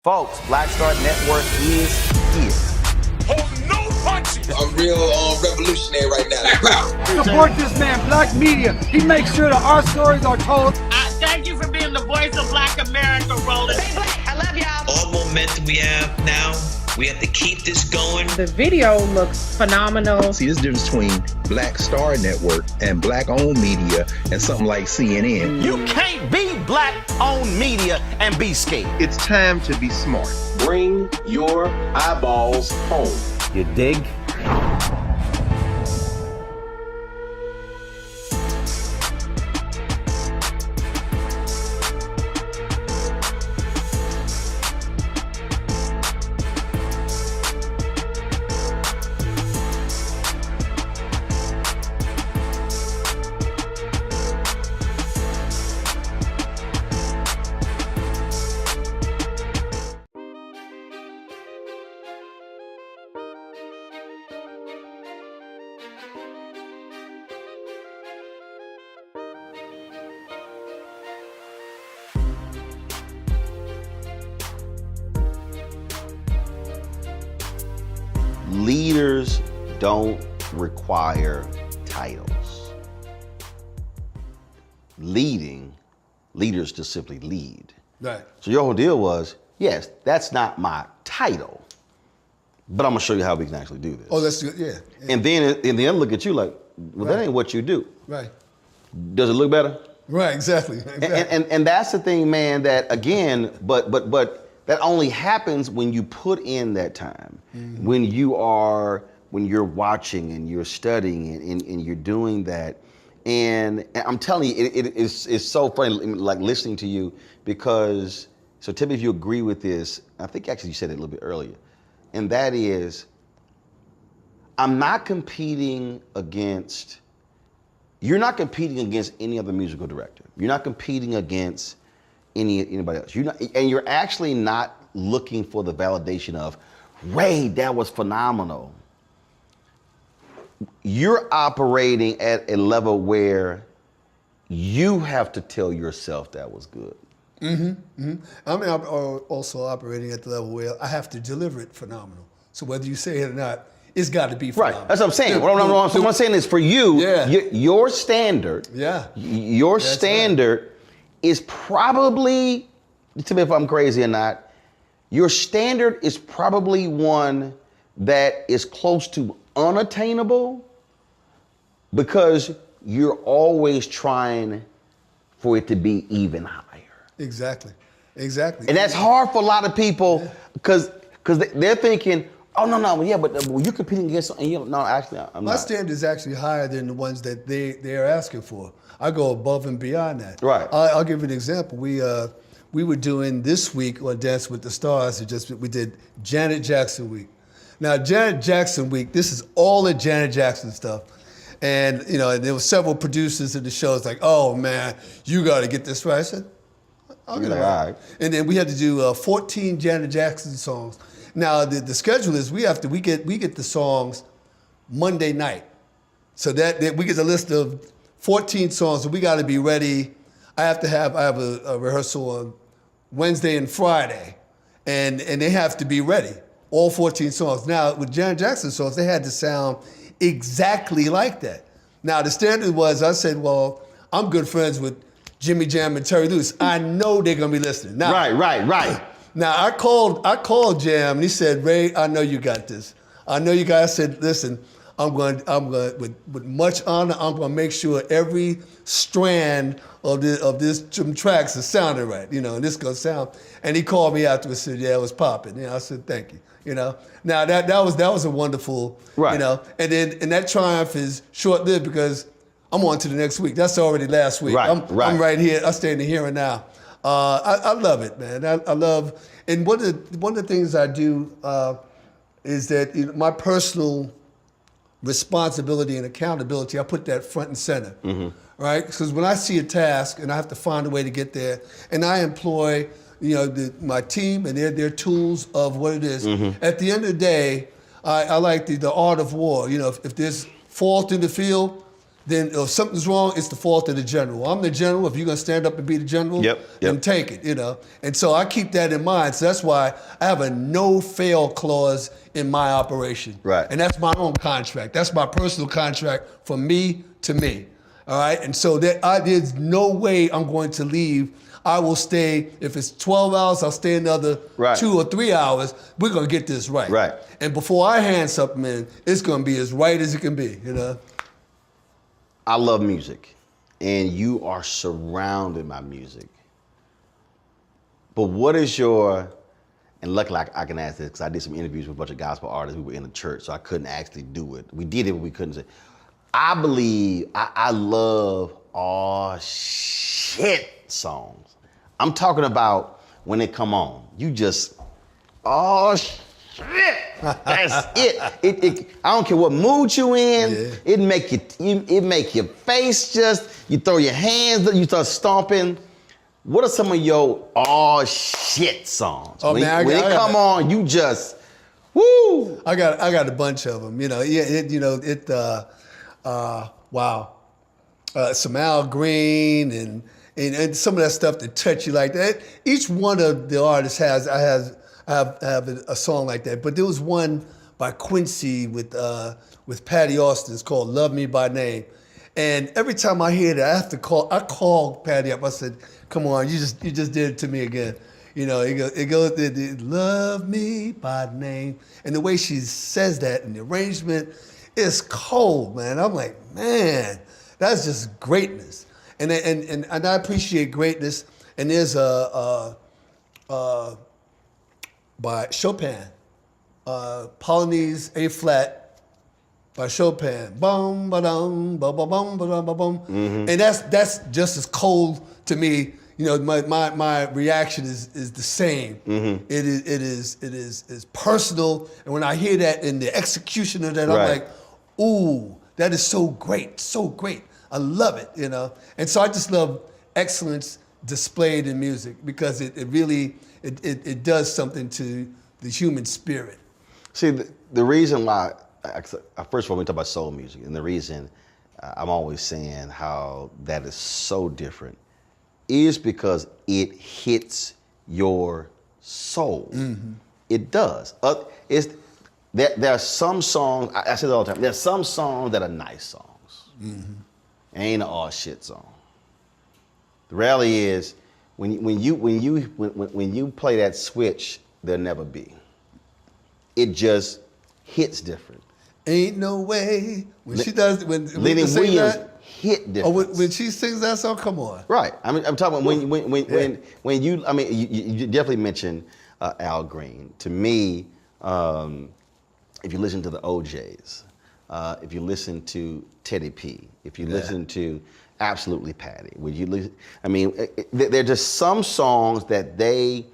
Folks, Black Star Network is here. Hold no punches. I'm real revolutionary right now. Support this man, Black Media. He makes sure that our stories are told. Thank you for being the voice of Black America, Roland. Stay black. I love y'all. All momentum we have now, we have to keep this going. The video looks phenomenal. See, this difference between Black Star Network, and black-owned media, and something like CNN. You can't be black-owned media and be scared. It's time to be smart. Bring your eyeballs home. You dig? Leaders don't require titles. Leaders just simply lead. Right. So your whole deal was, yes, that's not my title, but I'm gonna show you how we can actually do this. Oh, that's good. Yeah. And then in the end, look at you like, well, that ain't what you do. Right. Does it look better? Right. Exactly. And that's the thing, man. That again, but that only happens when you put in that time. Mm-hmm. When you're watching and you're studying and you're doing that. And I'm telling you, it's so funny, like listening to you, because, so tell me if you agree with this. I think actually you said it a little bit earlier. And that is, you're not competing against any other musical director. You're not competing against anybody else. You're actually not looking for the validation of, Ray, that was phenomenal. You're operating at a level where you have to tell yourself that was good. Mm-hmm. I'm also operating at the level where I have to deliver it phenomenal. So whether you say it or not, it's got to be phenomenal. Right. That's what I'm saying. What I'm saying is, for you, your standard, your standard is probably, tell me if I'm crazy or not, your standard is probably one that is close to unattainable, because you're always trying for it to be even higher. Exactly. And that's hard for a lot of people, because they're thinking, oh, no, yeah, but you're competing against something. No, actually, I'm not. My standard is actually higher than the ones that they're asking for. I go above and beyond that. Right. I'll give you an example. We were doing this week on Dance with the Stars. We did Janet Jackson Week. Now, Janet Jackson Week, this is all the Janet Jackson stuff. And, there were several producers in the show. It's like, oh, man, you got to get this right. I said, I'll get it right. And then we had to do 14 Janet Jackson songs. Now, the schedule is we get the songs Monday night. So that we get a list of 14 songs, and we got to be ready. I have a rehearsal on Wednesday and Friday, and they have to be ready, all 14 songs. Now, with Janet Jackson songs, they had to sound exactly like that. Now, the standard was, I said, well, I'm good friends with Jimmy Jam and Terry Lewis. I know they're gonna be listening. Now, Right. Now, I called Jam, and he said, Ray, I know you got this. I know you guys said, listen, I'm going with much honor, I'm going to make sure every strand of this tracks is sounding right, and this going to sound. And he called me after and said, yeah, it was popping. I said, thank you, Now that was a wonderful, right. And that triumph is short-lived, because I'm on to the next week. That's already last week. Right, I'm right here. I stay in the here and now. I love it, man. I love, and one of the things I do is that my personal responsibility and accountability, I put that front and center, right? Because when I see a task and I have to find a way to get there, and I employ, my team and their tools of what it is. At the end of the day, I like the art of war. If there's fault in the field, then if something's wrong, it's the fault of the general. I'm the general. If you're gonna stand up and be the general, then take it, And so I keep that in mind. So that's why I have a no-fail clause in my operation. Right. And that's my own contract. That's my personal contract from me to me. All right. And so there's no way I'm going to leave. I will stay. If it's 12 hours, I'll stay another 2 or 3 hours. We're gonna get this right. Right. And before I hand something in, it's gonna be as right as it can be. I love music, and you are surrounded by music. But what is your, and luckily I can ask this because I did some interviews with a bunch of gospel artists who were in the church, so I couldn't actually do it. We did it, but we couldn't say. I believe, I love all shit songs. I'm talking about when they come on, you just, oh shit, that's it. I don't care what mood you in, Yeah. it make your face just, you throw your hands, you start stomping. What are some of your all shit songs? Oh, when man, when I they got come it. on, you just, woo. I got a bunch of them. You know, wow. Some Al Green and some of that stuff that touch you like that. Each one of the artists I have a song like that. But there was one by Quincy with Patty Austin. It's called "Love Me by Name." And every time I hear that, I call Patty up. I said, "Come on, you just did it to me again." You know, it goes, "Love me by name," and the way she says that and the arrangement is cold, man. I'm like, man, that's just greatness, and I appreciate greatness. And there's by Chopin, Polonaise A flat. By Chopin, bum ba dum ba ba bum ba dum ba bum, and that's just as cold to me. You know, my reaction is the same. It is personal, and when I hear that in the execution of that, I'm Right. like, ooh, that is so great, so great. I love it, you know, and so I just love excellence displayed in music because it really does something to the human spirit. See, the reason why, first of all, we talk about soul music, and the reason I'm always saying how that is so different is because it hits your soul. It does. There are some songs, I say it all the time, there's some songs that are nice songs. Ain't an all shit song. The reality is, when you play that switch, there'll never be. It just hits different. Ain't no way when she does when Lenny sing Williams that, hit different. Oh, when she sings that song, come on. Right. I mean, I'm talking about when you. I mean, you definitely mentioned Al Green. To me, if you listen to the OJs, if you listen to Teddy P, if you listen to Absolutely Patty, would you listen? I mean, there are just some songs that they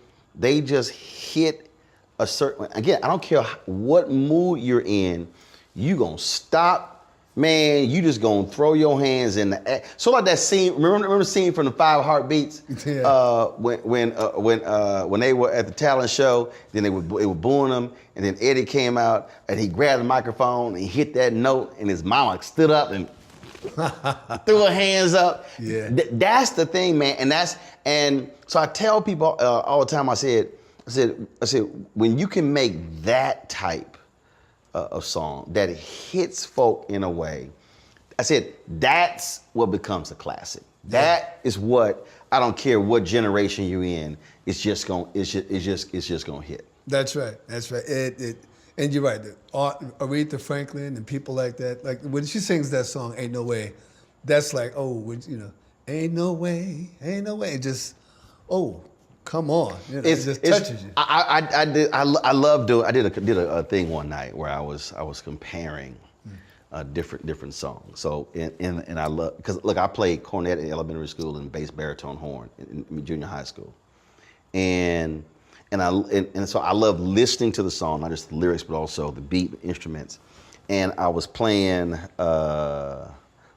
just hit a certain. Again, I don't care what mood you're in, you gonna stop. Man, you just gonna throw your hands in the air. So like that scene. Remember the scene from the Five Heartbeats? Yeah. When they were at the talent show, then they were booing them, and then Eddie came out and he grabbed the microphone and he hit that note, and his mama stood up and threw her hands up. Yeah. That's the thing, man, and so I tell people all the time. I said, when you can make that type of song that hits folk in a way, I said that's what becomes a classic. That is what, I don't care what generation you're in, it's just gonna hit. That's right. That's right. And you're right. Aretha Franklin and people like that. Like when she sings that song, "Ain't No Way," that's like, oh, you know, ain't no way, ain't no way. It just, oh, come on. You know, it just touches you. I did a thing one night where I was comparing different songs. So and I love, because look, I played cornet in elementary school and bass baritone horn in junior high school, and so I love listening to the song, not just the lyrics but also the beat, the instruments, and I was playing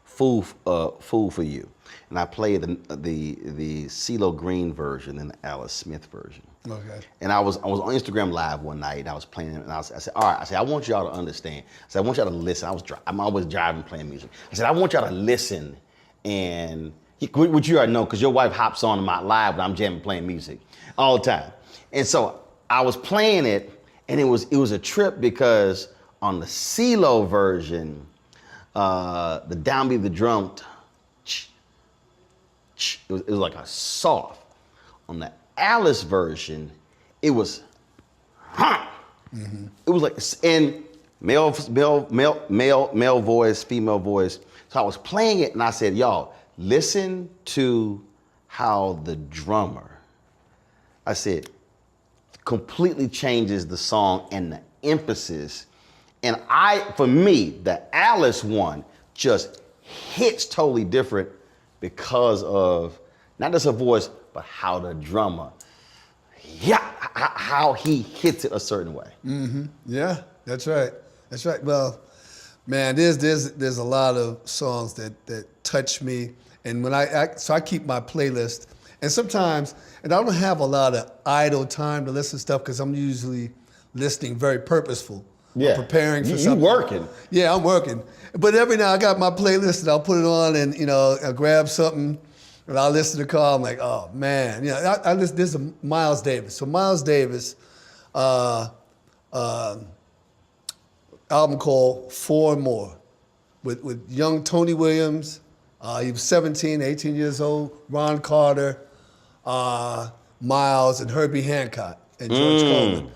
"Fool for You." And I played the CeeLo Green version and the Alice Smith version. Okay. And I was on Instagram Live one night, and I was playing it, and I said, all right, I want y'all to understand. I said, I want y'all to listen. I'm always driving, playing music. I said, I want y'all to listen, and which you already know, because your wife hops on my live when I'm jamming, playing music all the time. And so I was playing it, and it was a trip because on the CeeLo version, the downbeat of the drum, it was like a soft. On the Alice version, it was, It was like, and male voice, female voice. So I was playing it and I said, y'all, listen to how the drummer, I said, completely changes the song and the emphasis. And for me, the Alice one just hits totally different because of not just her voice, but how the drummer, how he hits it a certain way. Yeah, that's right. That's right. Well, man, there's a lot of songs that touch me, and when I keep my playlist, and sometimes, and I don't have a lot of idle time to listen to stuff because I'm usually listening very purposeful. Yeah, I'm preparing for you something. working. Yeah, I'm working. But every now I got my playlist and I'll put it on and I'll grab something and I'll listen to the car. I'm like, oh man, I listen. This is Miles Davis. So Miles Davis. Album called Four and More with young Tony Williams. He was 17, 18 years old. Ron Carter, Miles, and Herbie Hancock, and George Coleman.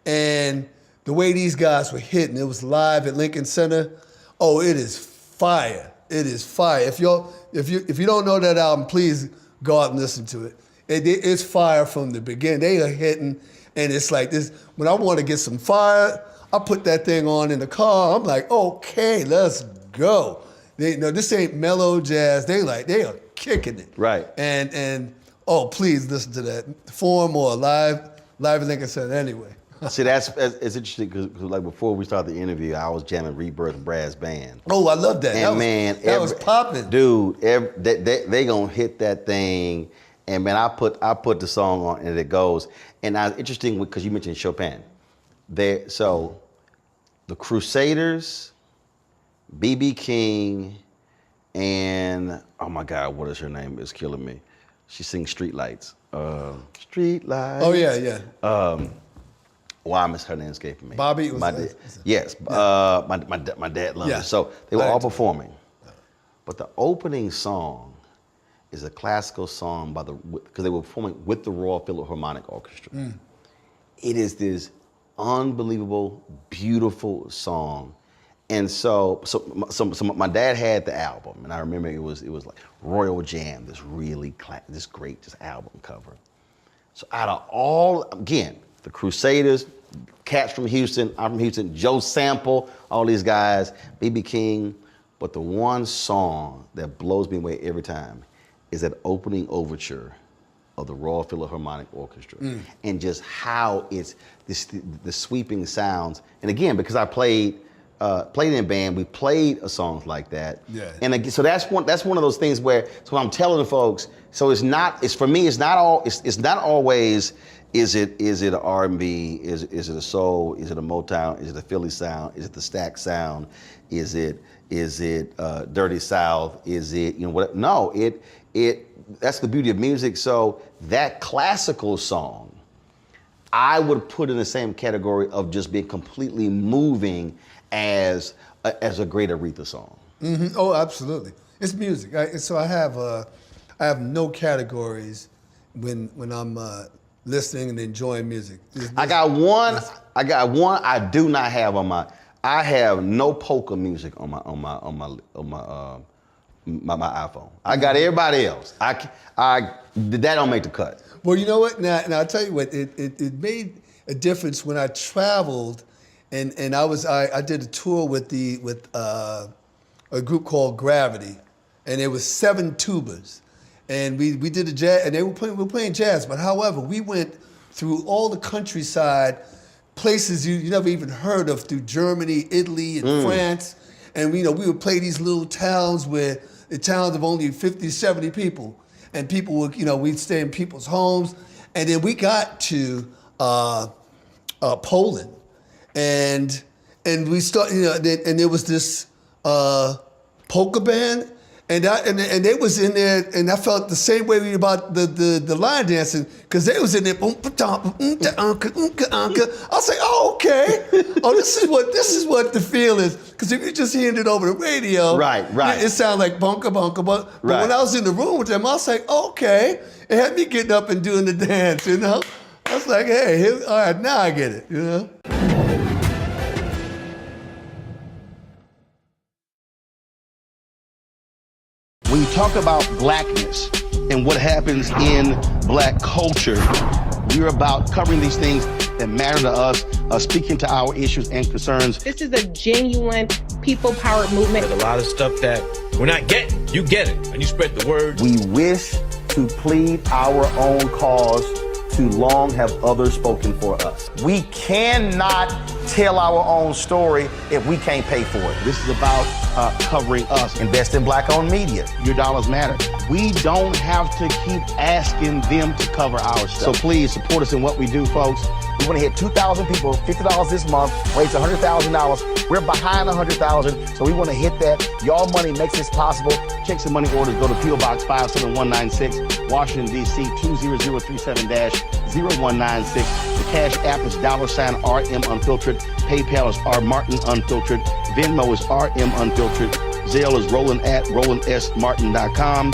And the way these guys were hitting, it was live at Lincoln Center. Oh, it is fire. It is fire. If you don't know that album, please go out and listen to it. It's fire from the beginning. They are hitting, and it's like this. When I want to get some fire, I put that thing on in the car. I'm like, okay, let's go. This ain't mellow jazz. They are kicking it. Right. And please listen to that. Four and More live at Lincoln Center anyway. See, it's interesting because like before we started the interview, I was jamming Rebirth Brass Band. Oh, I love that. And that was popping. Dude, they gonna hit that thing. And man, I put the song on and it goes. And now it's interesting because you mentioned Chopin. So the Crusaders, B.B. King, and oh my God, what is her name? It's killing me. She sings Streetlights. Streetlights. Oh yeah. Why miss her name escaping me? Bobby was my dad. Yes. Yeah. My dad loved Yeah. it. So they were all performing. But the opening song is a classical song because they were performing with the Royal Philharmonic Orchestra. It is this unbelievable, beautiful song. And so my dad had the album, and I remember it was like Royal Jam, this great album cover. So out of all, again, the Crusaders, cats from Houston, I'm from Houston, Joe Sample, all these guys, B.B. King, but the one song that blows me away every time is that opening overture of the Royal Philharmonic Orchestra, and just how it's the sweeping sounds. And again, because I played in band, we played songs like that. Yeah. And again, so that's one of those things where, so I'm telling the folks, so it's not always. Is it an R&B? Is it a soul? Is it a Motown? Is it a Philly sound? Is it the Stack sound? Is it Dirty South? Is it what? No, that's the beauty of music. So that classical song, I would put in the same category of just being completely moving as a great Aretha song. Mm-hmm. Oh, absolutely. It's music. So I have no categories when I'm listening and enjoying music. I got one I do not have on my. I have no polka music on my iPhone. I got everybody else. That don't make the cut. Well, you know what? Now I'll tell you what. It made a difference when I traveled, and I did a tour with a group called Gravity, and it was 7 tubas. And we did a jazz, and we were playing jazz. But however, we went through all the countryside, places you never even heard of, through Germany, Italy, and France. And we would play these little towns where the towns of only 50, 70 people, and people would we'd stay in people's homes. And then we got to Poland, and we started and there was this polka band. And they was in there, and I felt the same way about the line dancing, because they was in there. I was like, oh, okay. Oh, this is what the feel is. Because if you just hearing it over the radio, right, it sounded like bunka bunka. But when I was in the room with them, I was like, okay. It had me getting up and doing the dance. I was like, hey, all right, now I get it. talk about blackness and what happens in black culture, we're about covering these things that matter to us, speaking to our issues and concerns. This is a genuine people-powered movement. There's a lot of stuff that we're not getting. You get it, and you spread the word. We wish to plead our own cause. Too long have others spoken for us. We cannot tell our own story if we can't pay for it. This is about covering us. Invest in black-owned media. Your dollars matter. We don't have to keep asking them to cover our stuff. So please support us in what we do, folks. We want to hit 2,000 people, $50 this month, raise $100,000. We're behind 100,000, so we want to hit that. Y'all money makes this possible. Check some money orders. Go to P.O. Box 57196, Washington, D.C. 20037-0196. The Cash App is $RM Unfiltered. PayPal is R Martin Unfiltered. Venmo is RM Unfiltered. Zelle is Roland at RolandSMartin.com.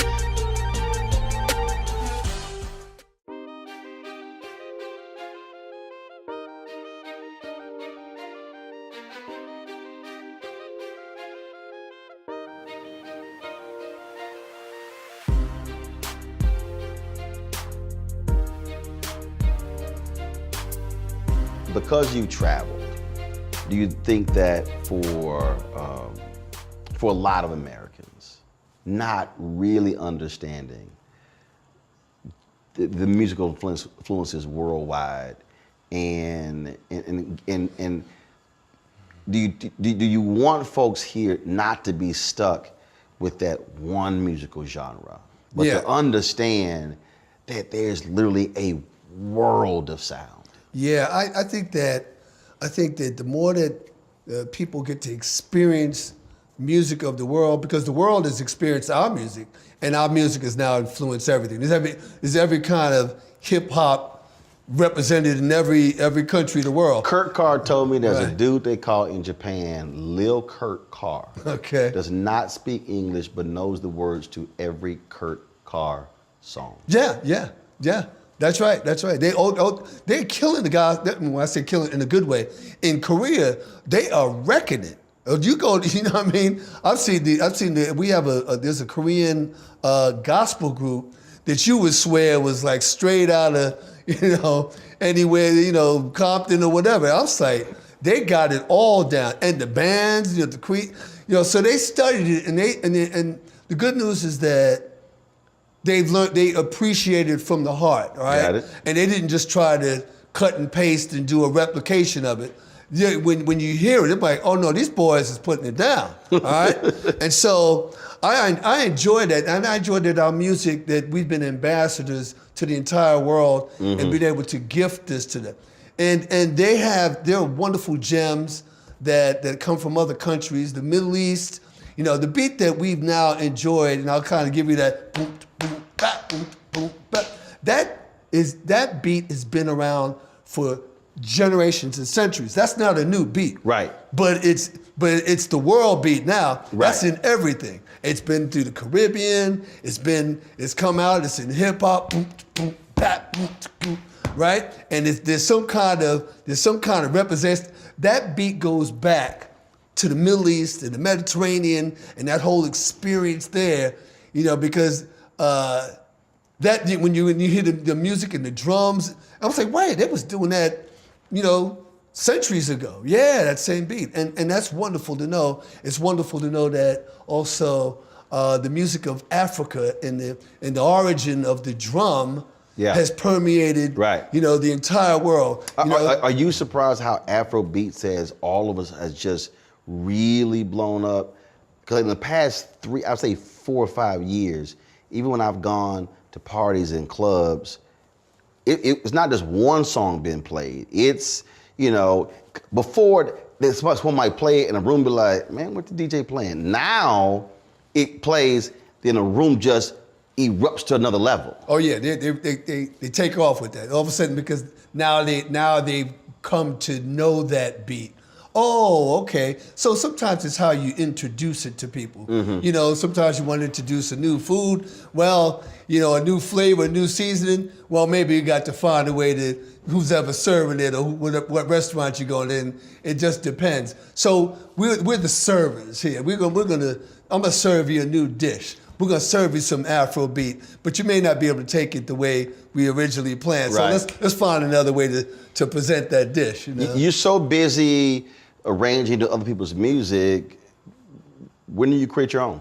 Because you traveled, do you think that for a lot of Americans, not really understanding the musical influences worldwide, and do you want folks here not to be stuck with that one musical genre, but to understand that there's literally a world of sound? Yeah, I think that the more that people get to experience music of the world, because the world has experienced our music, and our music has now influenced everything. There's every kind of hip hop represented in every country of the world. Kurt Carr told me there's a dude they call in Japan Lil Kurt Carr. Okay. Does not speak English, but knows the words to every Kurt Carr song. Yeah. That's right. They're killing the guys. When I say killing in a good way, in Korea, they are wrecking it. You go, you know what I mean? We have there's a Korean gospel group that you would swear was like straight out of, anywhere, Compton or whatever. I was like, they got it all down. And the bands, the Queen, so they studied it, and the good news is that they appreciate it from the heart, all right? Got it. And they didn't just try to cut and paste and do a replication of it. Yeah, when you hear it, it's like, oh no, these boys is putting it down, all right? And so I enjoy that, and I enjoy that our music, that we've been ambassadors to the entire world and been able to gift this to them. And there are wonderful gems that come from other countries, the Middle East. The beat that we've now enjoyed, and I'll kind of give you that boom, boom, bap, boom, boom, bap. That beat has been around for generations and centuries. That's not a new beat. Right. But it's the world beat now. Right. That's in everything. It's been through the Caribbean. It's come out. It's in hip hop. Boom, boom, bap, boom, boom, right? And there's some kind of representation. That beat goes back to the Middle East and the Mediterranean and that whole experience there, because that when you hear the music and the drums, I was like, wait, they was doing that, centuries ago. Yeah, that same beat, and that's wonderful to know. It's wonderful to know that also the music of Africa and the origin of the drum has permeated, the entire world. Are you surprised how Afro beats all of us has just really blown up? Because in the past 4 or 5 years, even when I've gone to parties and clubs, it's not just one song being played. It's, before someone might play it in a room, be like, man, what the DJ playing? Now it plays, then a room just erupts to another level. Oh yeah, they take off with that all of a sudden, because now they've come to know that beat. Oh, okay. So sometimes it's how you introduce it to people. Sometimes you want to introduce a new food. Well, a new flavor, a new seasoning. Well, maybe you got to find a way to, who's ever serving it or what restaurant you're going in. It just depends. So we're the servers here. I'm gonna serve you a new dish. we're gonna serve you some Afrobeat, but you may not be able to take it the way we originally planned. So Right. let's find another way to present that dish. You know? You're so busy arranging to other people's music. When do you create your own?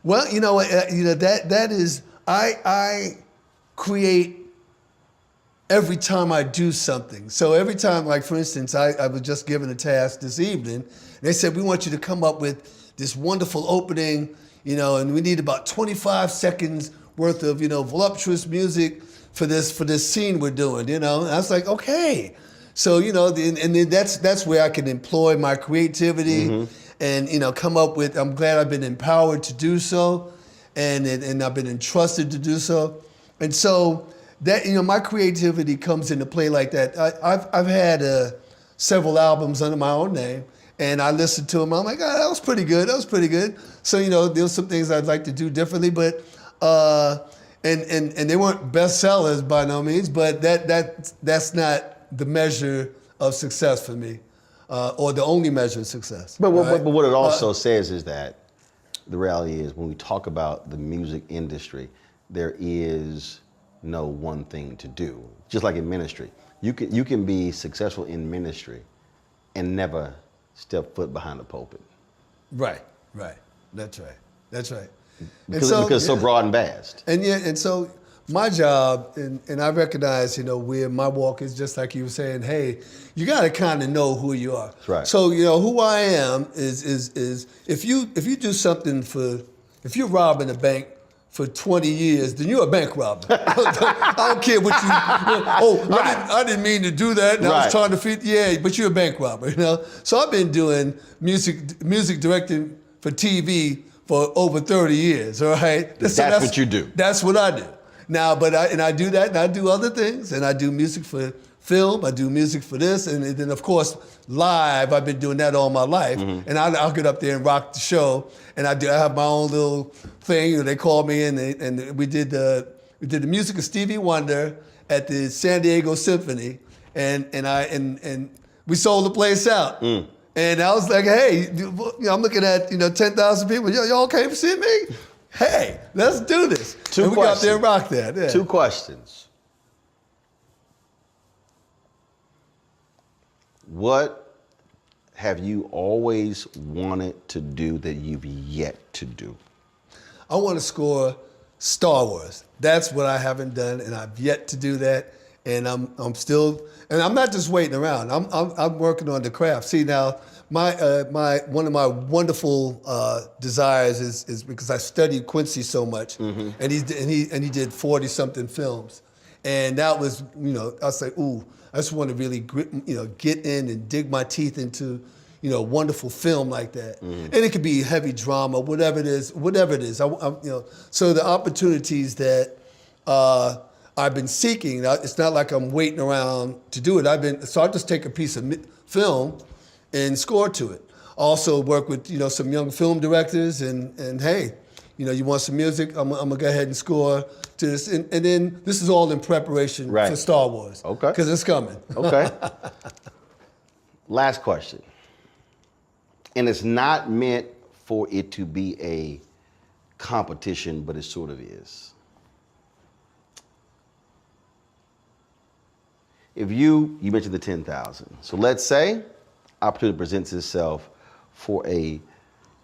Well, you know, that is I create every time I do something. So every time, like for instance, I was just given a task this evening. And they said, we want you to come up with this wonderful opening, you know, and we need about 25 seconds worth of, you know, voluptuous music for this scene we're doing, you know. And I was like, okay. So, you know, and then that's where I can employ my creativity and, you know, come up with, I'm glad I've been empowered to do so and I've been entrusted to do so. And so that, you know, my creativity comes into play like that. I've had several albums under my own name, and I listened to them. I'm like, oh, that was pretty good. That was pretty good. So, you know, there's some things I'd like to do differently, but and they weren't bestsellers by no means. But that's not the measure of success for me, or the only measure of success. But right? what it also says is that the reality is when we talk about the music industry, there is no one thing to do. Just like in ministry, you can be successful in ministry and never step foot behind the pulpit. Right. That's right. Because it's so broad and vast. And so my job, and I recognize, you know, where my walk is just like you were saying, hey, you got to kind of know who you are. That's right. So, you know, who I am is if you do something if you're robbing a bank for 20 years, then you're a bank robber. I don't care what you, I didn't mean to do that, and I was trying to feed, but you're a bank robber, you know? So I've been doing music directing for TV for over 30 years, all right? That's what you do. That's what I do. Now, I do that, and I do other things, and I do music for film, I do music for this, and then of course, live, I've been doing that all my life, and I'll get up there and rock the show, and I have my own little thing. They call me in, and we did the music of Stevie Wonder at the San Diego Symphony, and we sold the place out. And I was like, hey, you know, I'm looking at 10,000 people. Y'all came to see me? Hey, let's do this. We got there and rocked that. Yeah. 2 questions. What have you always wanted to do that you've yet to do? I want to score Star Wars. That's what I haven't done, and I've yet to do that. And I'm still, and I'm not just waiting around. I'm working on the craft. See now, one of my wonderful desires is because I studied Quincy so much, and he did 40-something films, and that was, you know, I was like, ooh, I just want to really get in and dig my teeth into, you know, wonderful film like that. And it could be heavy drama, whatever it is. So the opportunities that I've been seeking, it's not like I'm waiting around to do it. So I'll just take a piece of film and score to it. Also work with, you know, some young film directors and hey, you know, you want some music, I'm gonna go ahead and score to this. And then this is all in preparation for Star Wars. Okay. Because it's coming. Okay. Last question. And it's not meant for it to be a competition, but it sort of is. If you mentioned the 10,000. So let's say opportunity presents itself for a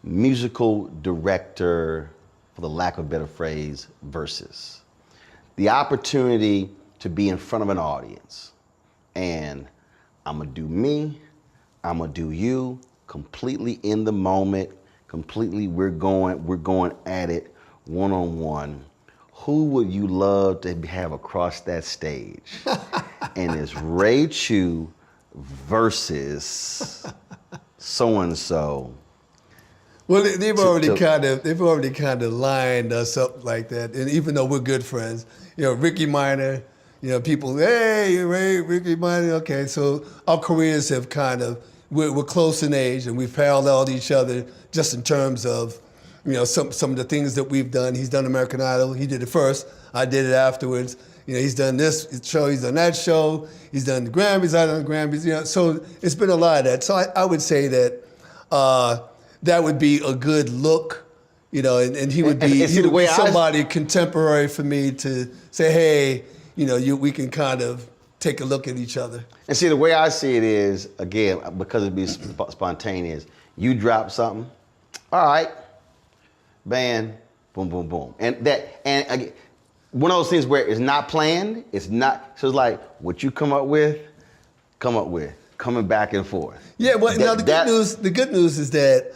musical director, for the lack of a better phrase, versus the opportunity to be in front of an audience. And I'm gonna do me, I'm gonna do you, completely in the moment, completely we're going at it one-on-one. Who would you love to have across that stage? And it's Ray Chew versus so-and-so. Well, they've already kind of lined us up like that, and even though we're good friends, you know, Ricky Minor, you know, people, hey, Ray, Ricky Minor, okay, so our careers have we're close in age, and we've paralleled each other just in terms of, you know, some of the things that we've done. He's done American Idol, he did it first, I did it afterwards. You know, he's done this show, he's done that show, he's done the Grammys, I've done the Grammys, you know, so it's been a lot of that. So I would say that that would be a good look you know, and he would And be, see, he the would way be I- somebody contemporary for me to say, hey, you know, we can kind of take a look at each other. And see, the way I see it is, again, because it be spontaneous, you drop something, all right, band, boom, boom, boom. And again, one of those things where it's not planned, it's not, so it's like, what you come up with, coming back and forth. Yeah, well, now the good news is that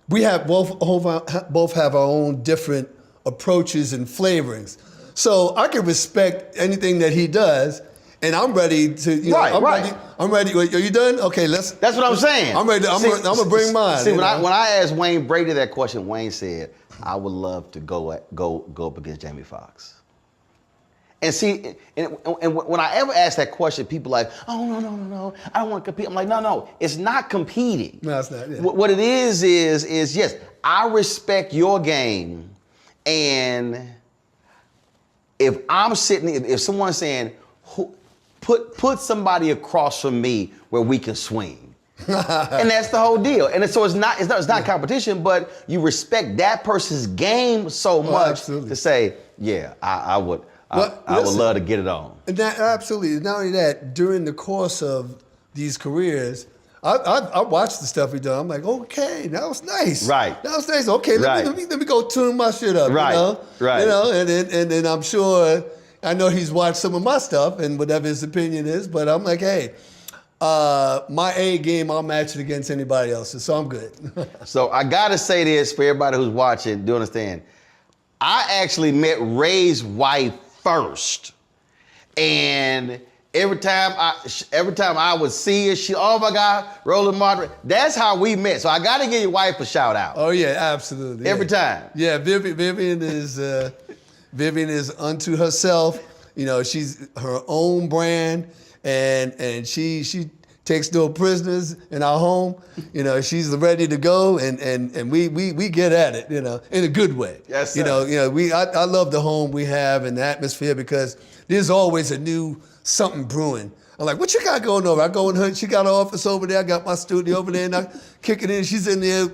we have both have our own different approaches and flavorings. So I can respect anything that he does, and I'm ready to. You know, I'm ready. Are you done? Okay, let's. That's what I'm saying. I'm ready. I'm gonna bring mine. See, when I asked Wayne Brady that question, Wayne said, "I would love to go up against Jamie Foxx." And see, and when I ever ask that question, people are like, "Oh no, I don't want to compete." I'm like, "No, it's not competing. No, it's not. Yeah. What it is yes, I respect your game, and if I'm sitting, if someone's saying, put somebody across from me where we can swing, and that's the whole deal. And so it's not competition, but you respect that person's game so much to say, yeah, I would love to get it on. Absolutely. Not only that, during the course of these careers, I watched the stuff he done. I'm like, okay, that was nice. Right. That was nice. Okay, let me go tune my shit up. Right. You know? Right. You know, and then I'm sure, I know he's watched some of my stuff and whatever his opinion is, but I'm like, hey, my A game, I'll match it against anybody else's, so I'm good. So I gotta say this for everybody who's watching, do understand. I actually met Ray's wife first, and every time I would see her, oh my God, Roland Martin. That's how we met. So I got to give your wife a shout out. Oh yeah, absolutely. Every time. Yeah, Vivian is unto herself. You know, she's her own brand, and she takes no prisoners in our home. You know, she's ready to go, and we get at it. You know, in a good way. Yes, sir. You know, I love the home we have and the atmosphere because there's always a new something brewing. I'm like, what you got going over? I go in her, she got her office over there, I got my studio over there, and I kick it in. She's in there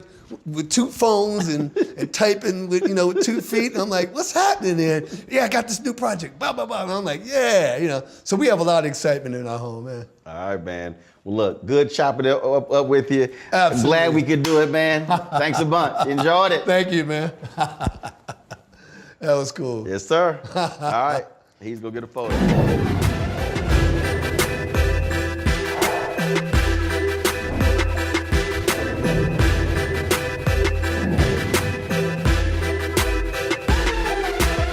with 2 phones and typing with 2 feet. And I'm like, what's happening there? Yeah, I got this new project, blah, blah, blah. And I'm like, yeah, So we have a lot of excitement in our home, man. All right, man. Well, look, good chopping it up with you. Absolutely. Glad we could do it, man. Thanks a bunch. Enjoyed it. Thank you, man. That was cool. Yes, sir. All right. He's going to get a photo.